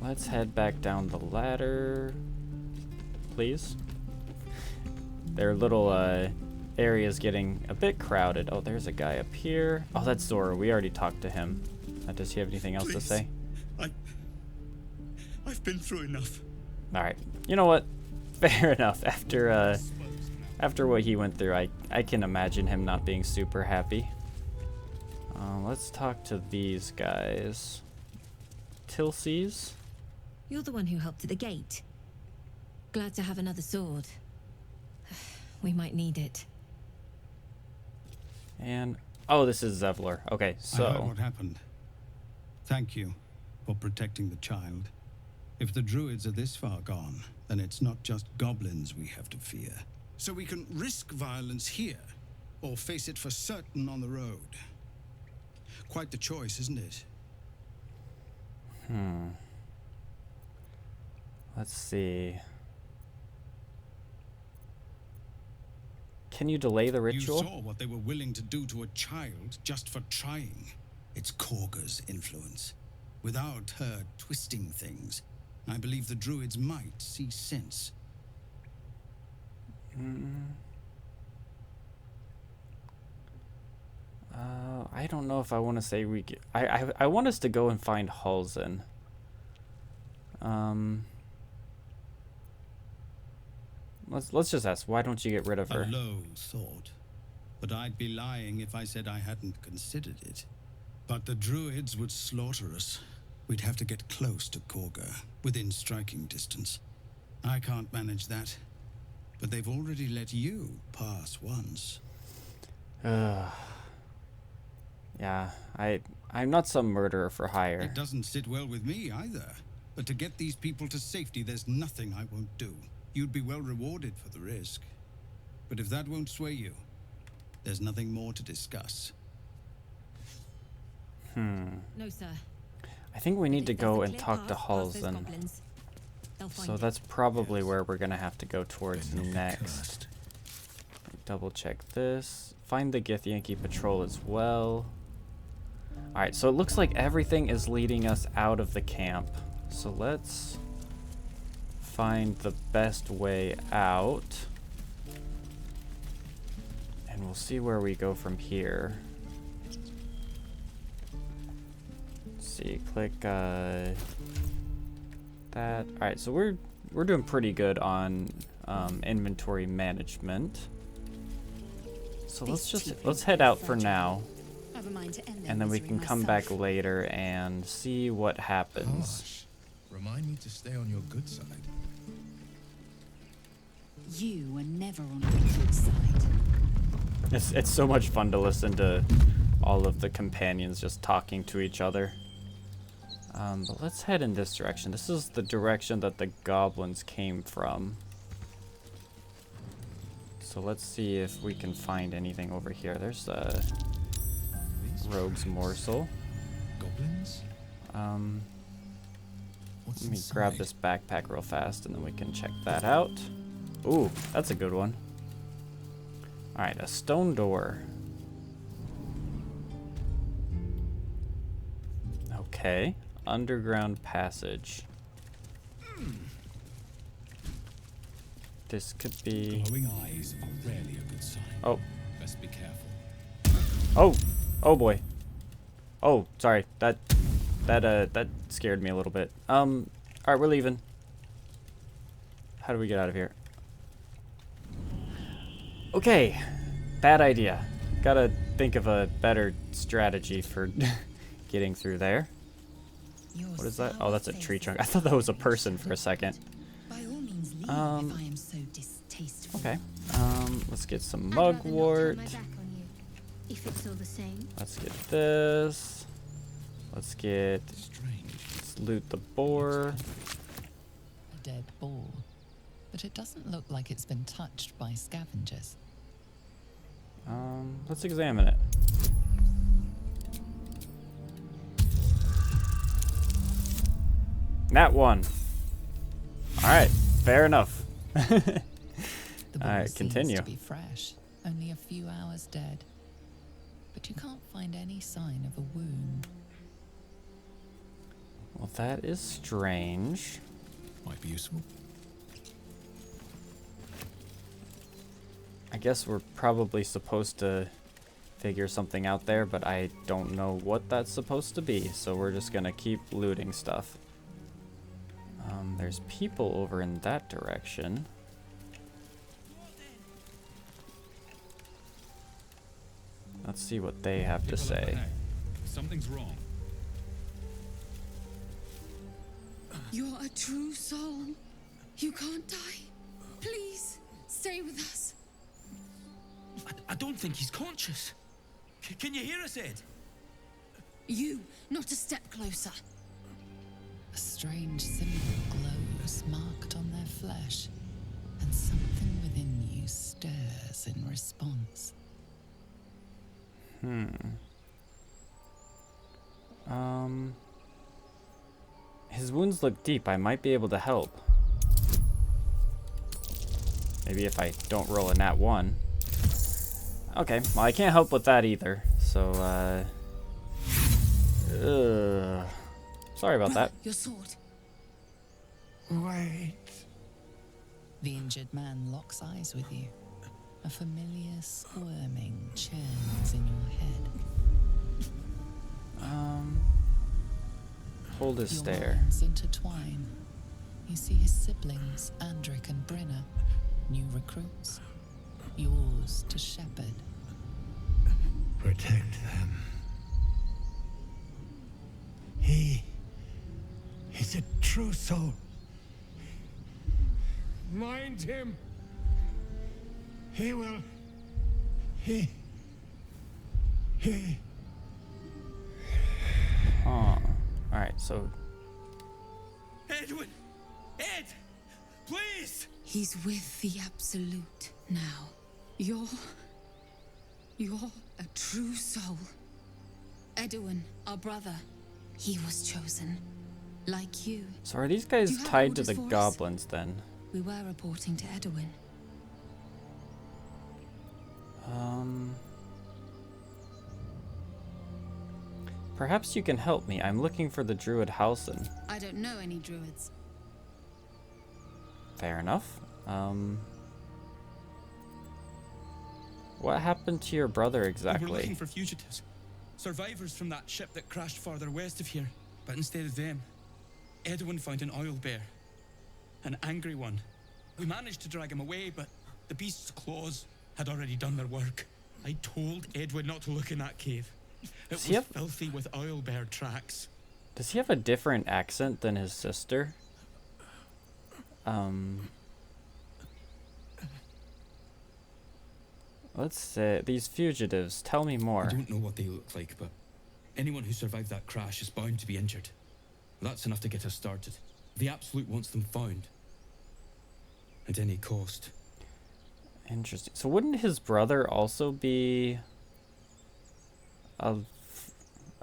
A: Let's head back down the ladder, please. Their little area's getting a bit crowded. Oh, there's a guy up here. Oh, that's Zora. We already talked to him. Does he have anything else to say?
C: I've been through enough.
A: All right. You know what? Fair enough. After what he went through, I can imagine him not being super happy. Let's talk to these guys. Tilsies?
Q: You're the one who helped at the gate. Glad to have another sword. We might need it.
A: And oh, this is Zevlor. Okay, so
N: I heard what happened. Thank you for protecting the child. If the druids are this far gone, then it's not just goblins we have to fear.
K: So we can risk violence here, or face it for certain on the road. Quite the choice, isn't it?
A: Let's see. Can you delay the ritual?
K: You saw what they were willing to do to a child just for trying. It's Korga's influence. Without her twisting things, I believe the druids might see sense.
A: I don't know if I want to say we get... I want us to go and find Halsin. Let's just ask, why don't you get rid of her?
N: A low thought. But I'd be lying if I said I hadn't considered it.
K: But the druids would slaughter us. We'd have to get close to Korga, within striking distance. I can't manage that. But they've already let you pass once.
A: Yeah, I'm not some murderer for hire.
K: It doesn't sit well with me either. But to get these people to safety, there's nothing I won't do. You'd be well rewarded for the risk. But if that won't sway you, there's nothing more to discuss.
M: No, sir.
A: I think we need to go and talk to Halsin. So that's probably where we're gonna have to go towards next. Double check this. Find the Githyanki patrol as well. Alright, so it looks like everything is leading us out of the camp. So let's find the best way out. And we'll see where we go from here. Let's see, click that. Alright, so we're doing pretty good on inventory management. So let's head out for now. And then we can come back later and see what happens.
B: Remind me to stay on your good side.
L: You were never on the good side.
A: It's so much fun to listen to all of the companions just talking to each other. But let's head in this direction. This is the direction that the goblins came from. So let's see if we can find anything over here. There's a rogue's morsel.
B: Goblins?
A: Let me grab this backpack real fast and then we can check that out. Ooh, that's a good one. Alright, a stone door. Okay, underground passage. This could be...
G: Glowing eyes are rarely a good sign.
A: Oh.
G: Best be careful.
A: Oh! Oh boy. Oh, sorry. That scared me a little bit. Alright, we're leaving. How do we get out of here? Okay. Bad idea. Gotta think of a better strategy for getting through there. What is that? Oh, that's a tree trunk. I thought that was a person for a second. Okay. Let's get some mugwort.
D: If it's all the same.
A: Let's get this. Let's loot the boar.
I: A dead boar, but it doesn't look like it's been touched by scavengers.
A: Let's examine it. Nat 1. Alright, fair enough. Alright, continue.
I: Seems to be fresh, only a few hours dead. But you can't find any sign of a wound.
A: Well, that is strange.
B: Might be useful.
A: I guess we're probably supposed to figure something out there, but I don't know what that's supposed to be, so we're just gonna keep looting stuff. There's people over in that direction. Let's see what they have to say.
G: Something's wrong.
M: You're a true soul. You can't die. Please, stay with us.
C: I don't think he's conscious. Can you hear us, Ed?
M: You, not a step closer.
I: A strange symbol glows marked on their flesh, and something within you stirs in response.
A: His wounds look deep. I might be able to help. Maybe if I don't roll a nat 1. Okay, well I can't help with that either. So, sorry about that.
M: Your sword.
B: Wait.
I: The injured man locks eyes with you. A familiar squirming churns in your head.
A: Hold his
I: Your
A: stare.
I: minds intertwine. You see his siblings, Andric and Brynna, new recruits. Yours to shepherd.
B: Protect them. He's a true soul.
N: Mind him.
B: He will.
A: so...
C: Edwin! Ed! Please!
I: He's with the Absolute now. You're a true soul. Edwin, our brother, he was chosen. Like you.
A: So are these guys
I: You have
A: tied to
I: orders
A: the
I: for us?
A: goblins then?
I: We were reporting to Edwin.
A: Perhaps you can help me. I'm looking for the druid Halsin.
I: I don't know any druids.
A: Fair enough. What happened to your brother
C: We're
A: exactly?
C: looking for fugitives. Survivors from that ship that crashed farther west of here. But instead of them, Edwin found an oil bear. An angry one. We managed to drag him away, but the beast's claws had already done their work. I told Edwin not to look in that cave. It was filthy with oil bear tracks.
A: Does he have a different accent than his sister? Let's say these fugitives. Tell me more.
C: I don't know what they look like, but anyone who survived that crash is bound to be injured. That's enough to get us started. The Absolute wants them found. At any cost.
A: Interesting. So wouldn't his brother also be a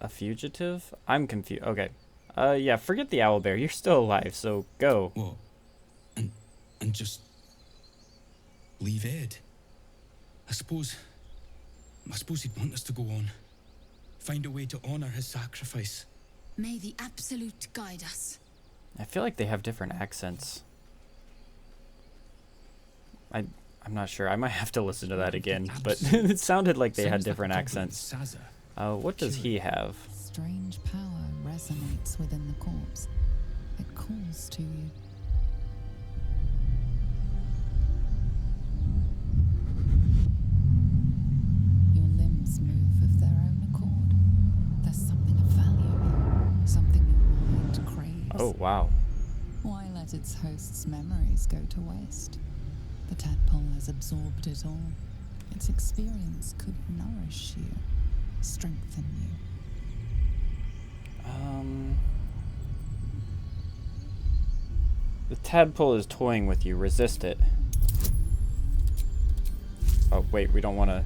A: fugitive? I'm confused. Okay. Yeah, forget the owlbear. You're still alive, so go.
C: What? And just leave Ed? I suppose he'd want us to go on. Find a way to honor his sacrifice.
I: May the Absolute guide us.
A: I feel like they have different accents. I'm not sure. I might have to listen to that again, but it sounded like they had different accents. What does he have?
I: Strange power resonates within the corpse. It calls to you. Your limbs move of their own accord. There's something of value here. Something your mind craves.
A: Oh, wow.
I: Why let its host's memories go to waste? The tadpole has absorbed it all. Its experience could nourish you, strengthen you.
A: The tadpole is toying with you. Resist it. Oh wait, we don't want to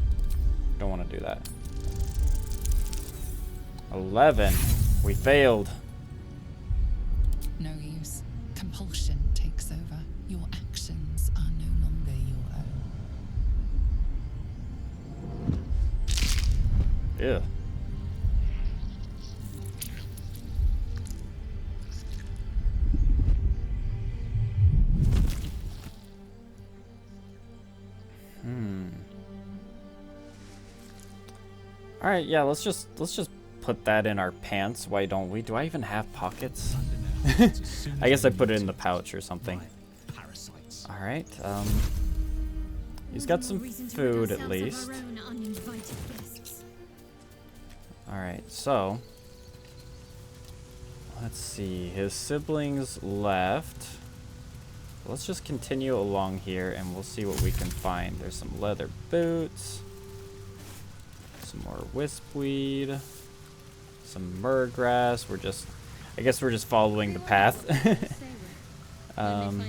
A: do that. 11. We failed.
I: No use. Compulsion takes over. Your actions are no longer your own.
A: Ew. All right, yeah, let's just put that in our pants. Why don't we? Do I even have pockets? I guess I put it in the pouch or something. All right. He's got some food at least. All right, so let's see. His siblings left. Let's just continue along here and we'll see what we can find. There's some leather boots, some more wispweed, some myrgrass. I guess we're just following the path. And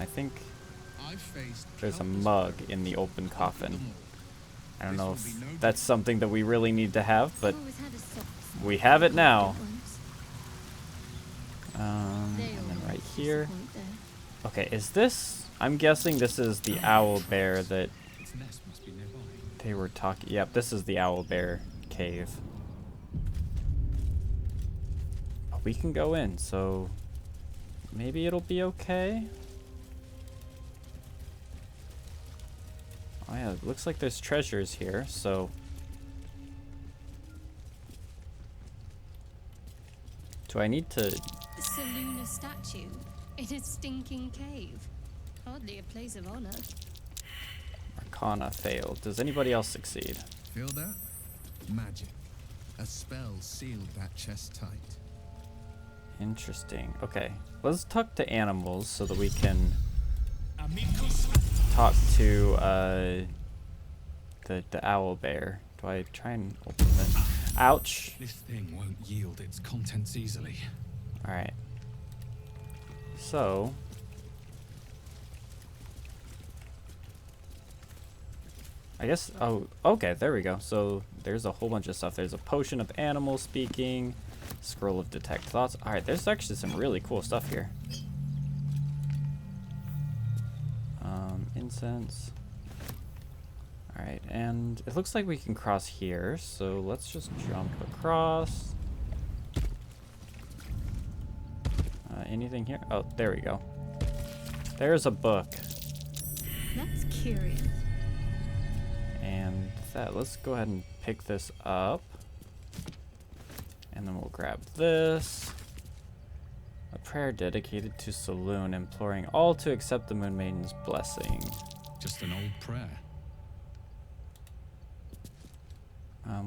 A: I think there's a mug in the open coffin. I don't know if that's something that we really need to have, but we have it now. And then right here. Okay, is this... I'm guessing this is the owl bear that they were talking... Yep, this is the owl bear cave. We can go in, so maybe it'll be okay. Oh yeah, it looks like there's treasures here, so... Do I need to...
D: Seluna statue in a stinking cave. Hardly a place of honor.
A: Arcana failed. Does anybody else succeed?
S: Feel that? Magic. A spell sealed that chest tight.
A: Interesting. Okay, let's talk to animals so that we can talk to the owl bear. Do I try and open it? Ouch.
G: This thing won't yield its contents easily.
A: Alright. So... I guess, oh, okay, there we go. So there's a whole bunch of stuff. There's a potion of animal speaking, scroll of detect thoughts. All right, there's actually some really cool stuff here. Incense. All right, and it looks like we can cross here. So let's just jump across. Anything here? Oh, there we go. There's a book.
D: That's curious.
A: And that, let's go ahead and pick this up. And then we'll grab this. A prayer dedicated to Saloon, imploring all to accept the Moon Maiden's blessing.
G: Just an old prayer.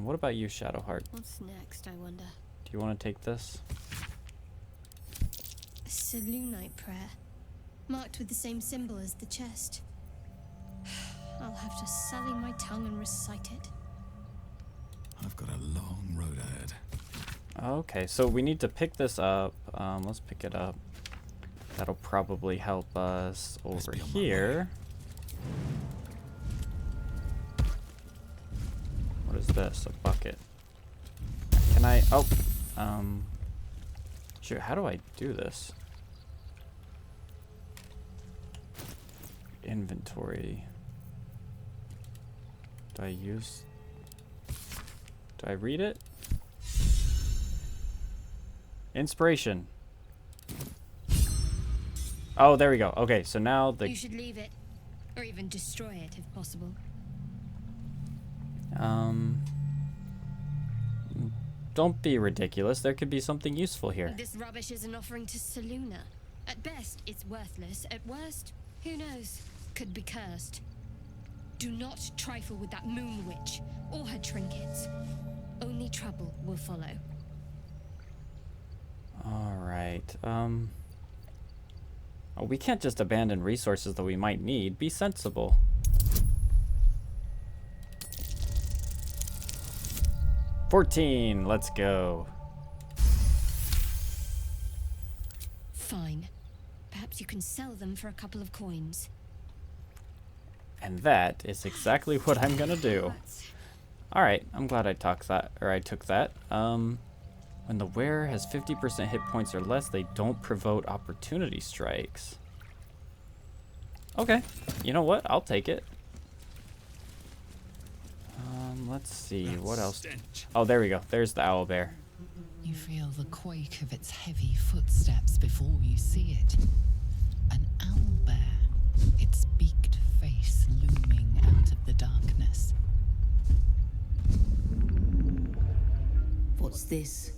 A: What about you, Shadowheart?
D: What's next, I wonder?
A: Do you want to take this?
D: A Saloonite prayer, marked with the same symbol as the chest. I'll have to sully my tongue and recite it.
G: I've got a long road ahead.
A: Okay, so we need to pick this up. Let's pick it up. That'll probably help us over here. What is this? A bucket. Can I... Oh! Shoot, how do I do this? Inventory. Do I use... Do I read it? Inspiration. Oh, there we go. Okay, so now the...
D: You should leave it, or even destroy it if possible.
A: Don't be ridiculous. There could be something useful here.
D: This rubbish is an offering to Saluna. At best, it's worthless. At worst, who knows? Could be cursed. Do not trifle with that moon witch or her trinkets. Only trouble will follow.
A: Alright, oh, we can't just abandon resources that we might need. Be sensible. $14, let's go.
D: Fine. Perhaps you can sell them for a couple of coins.
A: And that is exactly what I'm gonna do. Alright, I'm glad I took that. When the wearer has 50% hit points or less, they don't provoke opportunity strikes. Okay, you know what? I'll take it. Let's see, what else? Oh, there we go. There's the owlbear.
I: You feel the quake of its heavy footsteps before you see it. An owlbear, its beaked face looming out of the darkness.
R: What's this?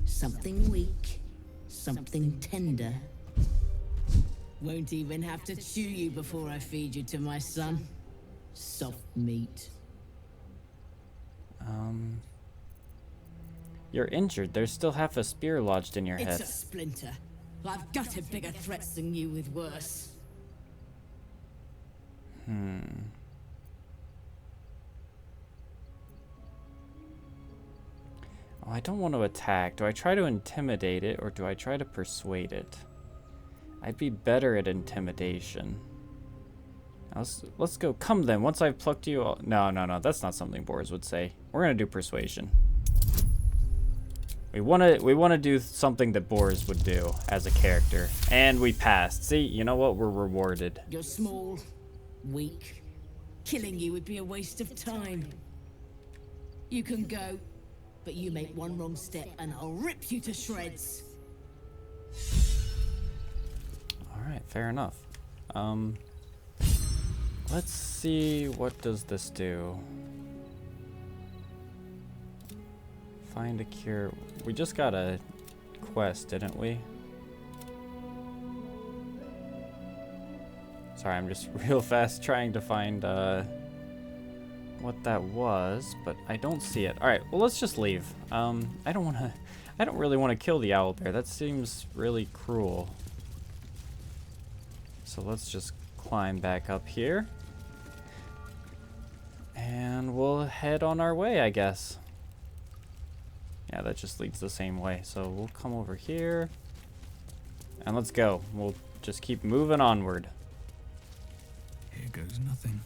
R: Something weak, something tender. Won't even have to chew you before I feed you to my son. Soft meat.
A: You're injured. There's still half a spear lodged in your head.
R: It's a splinter. I've gutted bigger threats than you with worse.
A: Oh, I don't want to attack. Do I try to intimidate it or do I try to persuade it? I'd be better at intimidation. Let's go. Come then. Once I've plucked you... No. That's not something Boars would say. We're going to do persuasion. We want to do something that Boars would do as a character. And we passed. See, you know what? We're rewarded.
R: You're small, weak. Killing you would be a waste of time. You can go, but you make one wrong step and I'll rip you to shreds.
A: Alright, fair enough. Let's see, what does this do? Find a cure. We just got a quest, didn't we? Sorry, I'm just real fast trying to find what that was, but I don't see it. Alright, well let's just leave. I don't really want to kill the owlbear. That seems really cruel. So let's just climb back up here. And we'll head on our way, I guess. Yeah, that just leads the same way. So we'll come over here. And let's go. We'll just keep moving onward.
S: Here goes nothing.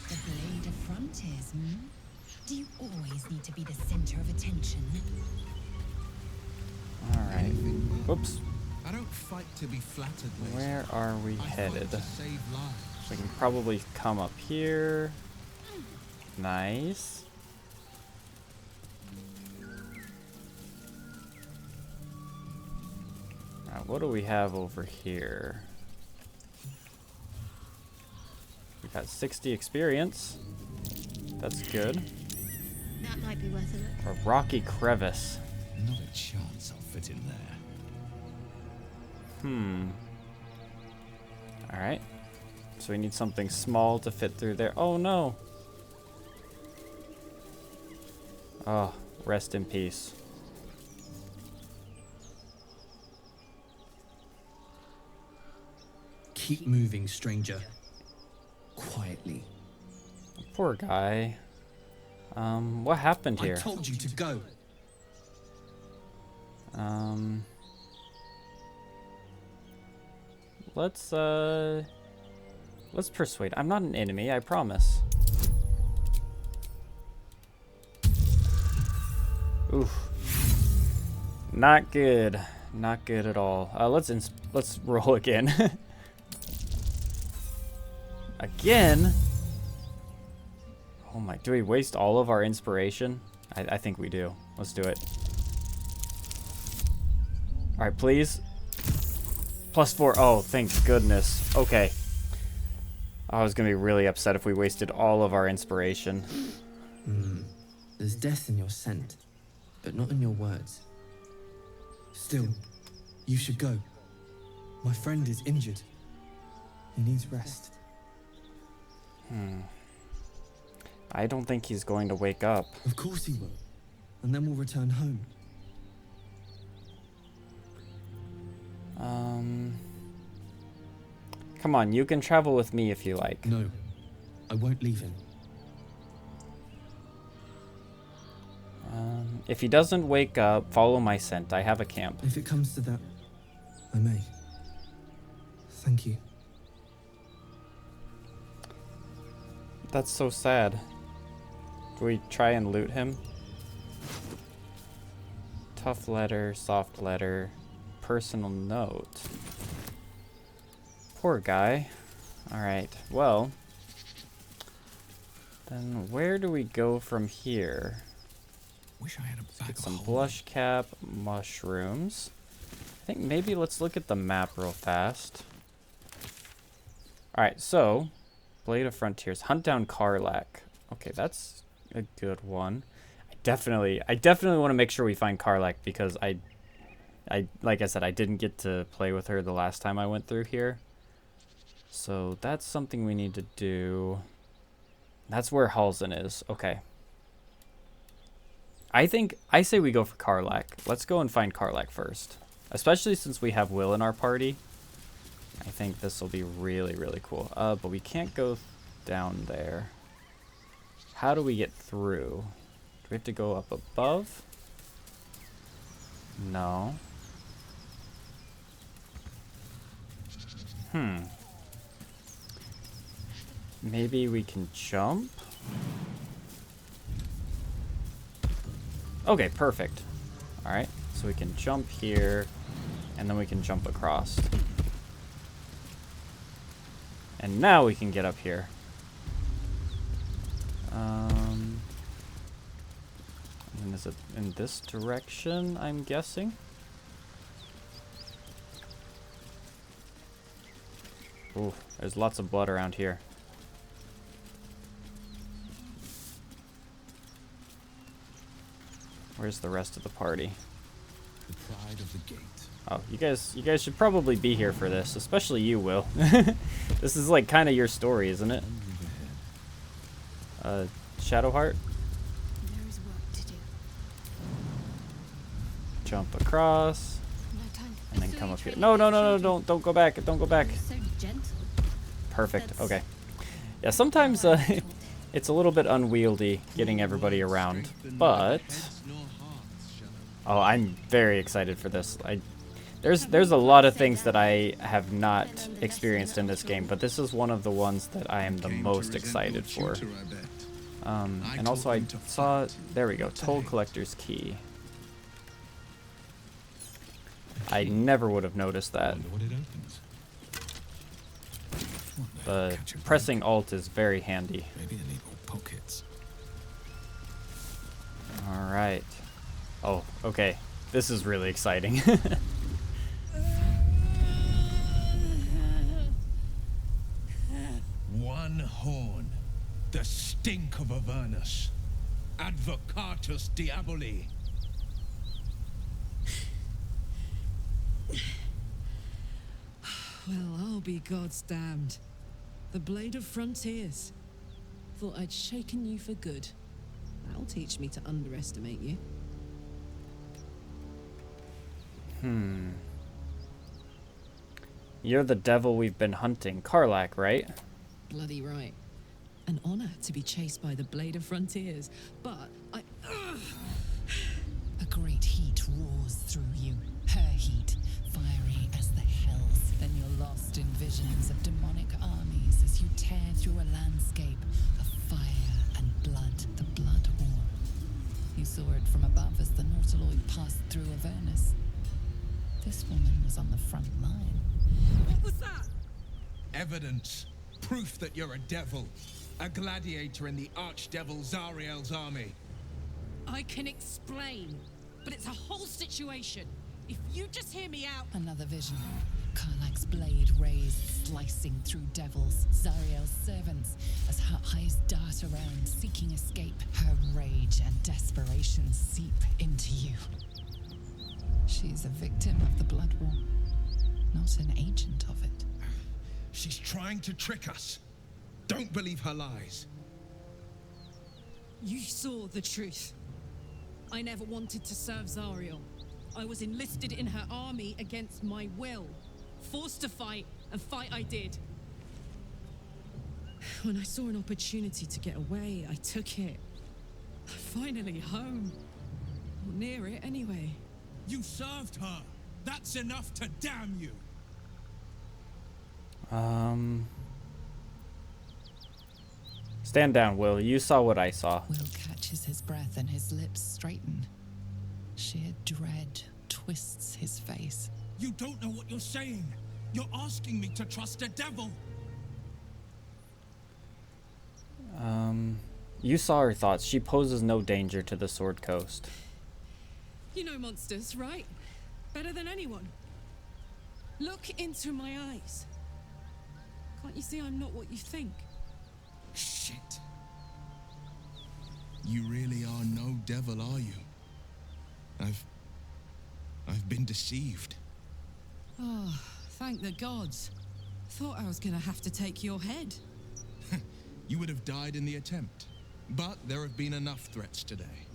I: The blade of frontiers, hmm? Do you always need to be the center of attention?
A: Alright. Whoops.
S: I don't fight to be flattered, Liz.
A: Where are we
S: I
A: headed?
S: fight to save lives.
A: We can probably come up here. Nice. Now, what do we have over here? We've got 60 experience. That's good.
D: That might be worth a look.
A: A rocky crevice.
G: Not a chance I'll fit in there.
A: Alright. So we need something small to fit through there. Oh no! Oh, rest in peace.
J: Keep moving, stranger. Quietly.
A: Poor guy. What happened here?
J: I told you to go.
A: Let's persuade. I'm not an enemy, I promise. Oof. Not good. Not good at all. Let's roll again. Again? Oh my, do we waste all of our inspiration? I think we do. Let's do it. Alright, please. +4. Oh, thank goodness. Okay. I was gonna be really upset if we wasted all of our inspiration.
J: There's death in your scent, but not in your words. Still, you should go. My friend is injured. He needs rest.
A: I don't think he's going to wake up.
J: Of course he will. And then we'll return home.
A: Come on, you can travel with me if you like.
J: No, I won't leave him.
A: If he doesn't wake up, follow my scent. I have a camp.
J: If it comes to that, I may. Thank you.
A: That's so sad. Do we try and loot him? Tough letter, soft letter, personal note. Poor guy. Alright, well. Then where do we go from here?
S: Wish I had a bag
A: Get
S: of
A: some
S: holding.
A: blush cap, mushrooms. I think maybe let's look at the map real fast. Alright, so Blade of Frontiers. Hunt down Karlach. Okay, that's a good one. I definitely want to make sure we find Karlach because I like I said, I didn't get to play with her the last time I went through here. So that's something we need to do. That's where Halsin is. Okay. I say we go for Karlach. Let's go and find Karlach first. Especially since we have Will in our party. I think this will be really, really cool. But we can't go down there. How do we get through? Do we have to go up above? No. Maybe we can jump? Okay, perfect. Alright, so we can jump here, and then we can jump across. And now we can get up here. And is it in this direction, I'm guessing? Ooh, there's lots of blood around here. Where's the rest of the party?
S: The pride of the gate.
A: Oh, you guys should probably be here for this, especially you, Will. This is like kind of your story, isn't it? Shadowheart?
D: There is work to do.
A: Jump across.
D: No time.
A: And then come up here. No, don't go back. Don't go back.
D: So gentle.
A: Perfect. Okay. Yeah, sometimes it's a little bit unwieldy getting everybody around, but Oh, I'm very excited for this. There's a lot of things that I have not experienced in this game, but this is one of the ones that I am the most excited for. And also I saw, there we go, Toll Collector's Key. I never would have noticed that. But pressing Alt is very handy.
G: Maybe I need more pockets.
A: Alright. Oh, okay. This is really exciting.
N: One horn. The stink of Avernus. Advocatus Diaboli.
O: Well, I'll be God's damned. The Blade of Frontiers. Thought I'd shaken you for good. That'll teach me to underestimate you.
A: You're the devil we've been hunting. Karlach, right?
O: Bloody right. An honor to be chased by the Blade of Frontiers, but
I: A great heat roars through you. Her heat, fiery as the hells. Then you're lost in visions of demonic armies as you tear through a landscape of fire and blood, the Blood War. You saw it from above as the Nautiloid passed through Avernus. This woman was on the front line.
O: What was that?
N: Evidence. Proof that you're a devil. A gladiator in the archdevil Zariel's army.
O: I can explain, but it's a whole situation. If you just hear me out.
I: Another vision. Karlach's blade raised, slicing through devils, Zariel's servants, as her eyes dart around, seeking escape. Her rage and desperation seep into you. She's a victim of the Blood War, not an agent of it.
N: She's trying to trick us. Don't believe her lies.
O: You saw the truth. I never wanted to serve Zariel. I was enlisted in her army against my will. Forced to fight, and fight I did. When I saw an opportunity to get away, I took it. Finally home. Or near it, anyway.
N: You served her. That's enough to damn you.
A: Stand down, Will. You saw what I saw.
I: Will catches his breath and his lips straighten. Sheer dread twists his face.
N: You don't know what you're saying. You're asking me to trust a devil.
A: You saw her thoughts. She poses no danger to the Sword Coast.
O: You know monsters, right? Better than anyone. Look into my eyes. Can't you see I'm not what you think?
N: Shit. You really are no devil, are you? I've been deceived.
O: Oh, thank the gods. Thought I was gonna have to take your head.
N: You would have died in the attempt. But there have been enough threats today.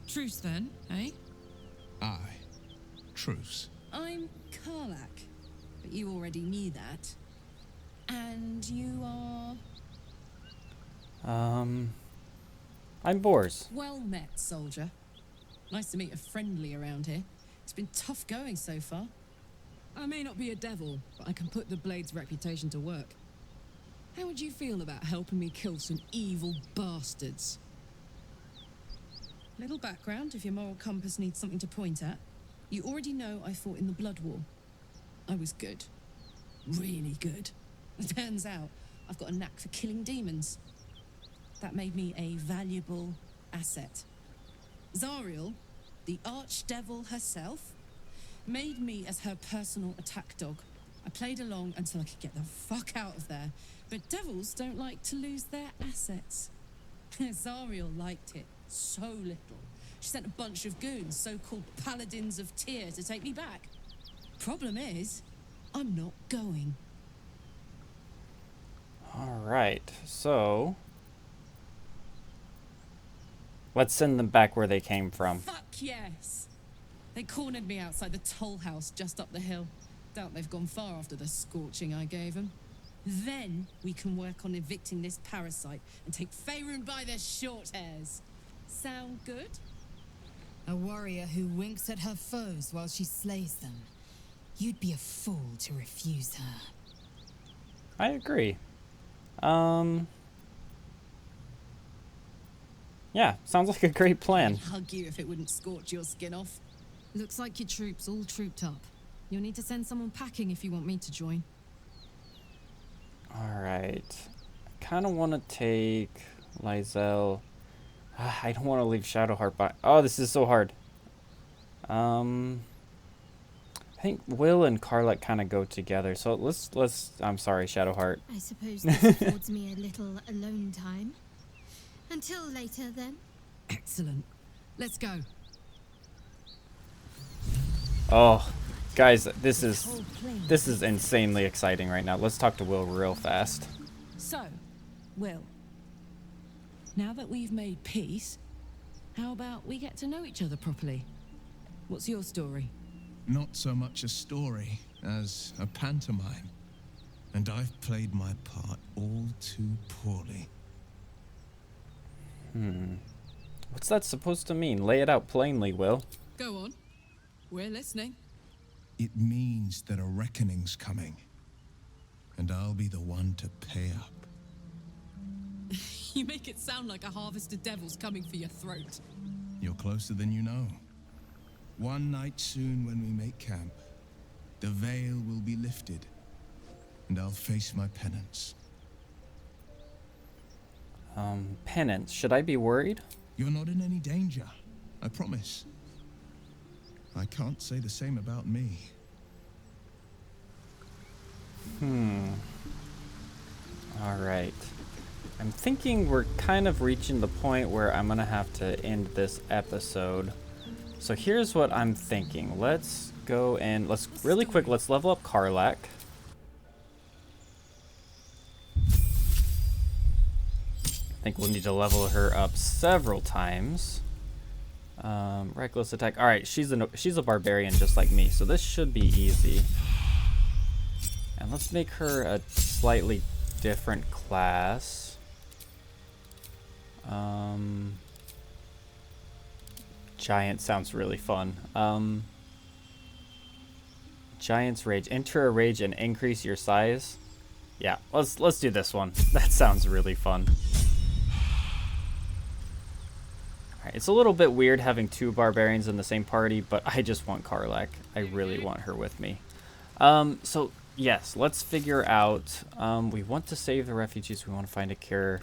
O: Truce then, eh?
N: Aye. Truce.
O: I'm Karlach, but you already knew that. And you are...
A: I'm Boars.
O: Well met, soldier. Nice to meet a friendly around here. It's been tough going so far. I may not be a devil, but I can put the Blade's reputation to work. How would you feel about helping me kill some evil bastards? Little background if your moral compass needs something to point at. You already know I fought in the Blood War. I was good. Really good. It turns out I've got a knack for killing demons. That made me a valuable asset. Zariel, the archdevil herself, made me as her personal attack dog. I played along until I could get the fuck out of there. But devils don't like to lose their assets. Zariel liked it so little. She sent a bunch of goons, so-called paladins of Tyr, to take me back. Problem is, I'm not going.
A: Alright, so... let's send them back where they came from.
O: Fuck yes! They cornered me outside the toll house just up the hill. Doubt they've gone far after the scorching I gave them. Then we can work on evicting this parasite and take Faerun by their short hairs. Sound good?
I: A warrior who winks at her foes while she slays them. You'd be a fool to refuse her.
A: I agree. Yeah, sounds like a great plan.
O: I'd hug you if it wouldn't scorch your skin off. Looks like your troops all trooped up. You'll need to send someone packing if you want me to join.
A: Alright. I kind of want to take Lysel. I don't want to leave Shadowheart by. Oh, this is so hard. I think Will and Karlach kind of go together. So let's. I'm sorry, Shadowheart.
D: I suppose this affords me a little alone time. Until later, then.
O: Excellent. Let's go.
A: Oh, guys, this is insanely exciting right now. Let's talk to Will real fast.
O: So, Will, now that we've made peace, how about we get to know each other properly? What's your story?
G: Not so much a story as a pantomime. And I've played my part all too poorly.
A: What's that supposed to mean? Lay it out plainly, Will.
O: Go on. We're listening.
G: It means that a reckoning's coming. And I'll be the one to pay up.
O: You make it sound like a harvest of devils coming for your throat.
G: You're closer than you know. One night soon when we make camp, the veil will be lifted, and I'll face my penance.
A: Penance. Should I be worried?
G: You're not in any danger, I promise. I can't say the same about me.
A: Alright. I'm thinking we're kind of reaching the point where I'm gonna have to end this episode. So here's what I'm thinking. Let's go and let's level up Karlach. I think we'll need to level her up several times. Reckless attack. Alright, she's a barbarian just like me, so this should be easy. And let's make her a slightly different class. Giant sounds really fun. Giant's Rage. Enter a rage and increase your size. Yeah, let's do this one. That sounds really fun. Alright, it's a little bit weird having two barbarians in the same party, but I just want Karlach. I really want her with me. So yes, let's figure out. We want to save the refugees. We want to find a cure.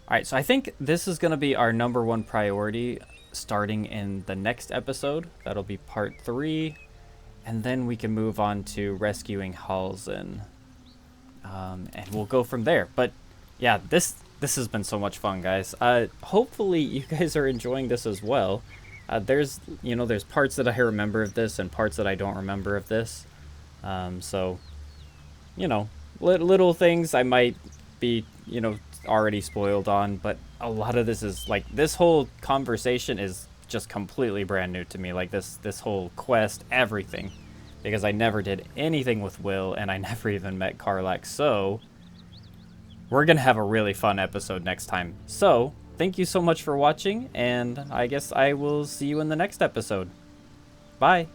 A: Alright, so I think this is going to be our #1 priority starting in the next episode. That'll be part 3. And then we can move on to rescuing Halsin. And we'll go from there. But yeah, this has been so much fun, guys. Hopefully you guys are enjoying this as well. There's parts that I remember of this and parts that I don't remember of this. So, little things I might be, already spoiled on, but a lot of this is like, this whole conversation is just completely brand new to me. Like this whole quest, everything, because I never did anything with Will and I never even met Karlach. So we're gonna have a really fun episode next time. So thank you so much for watching, and I guess I will see you in the next episode. Bye.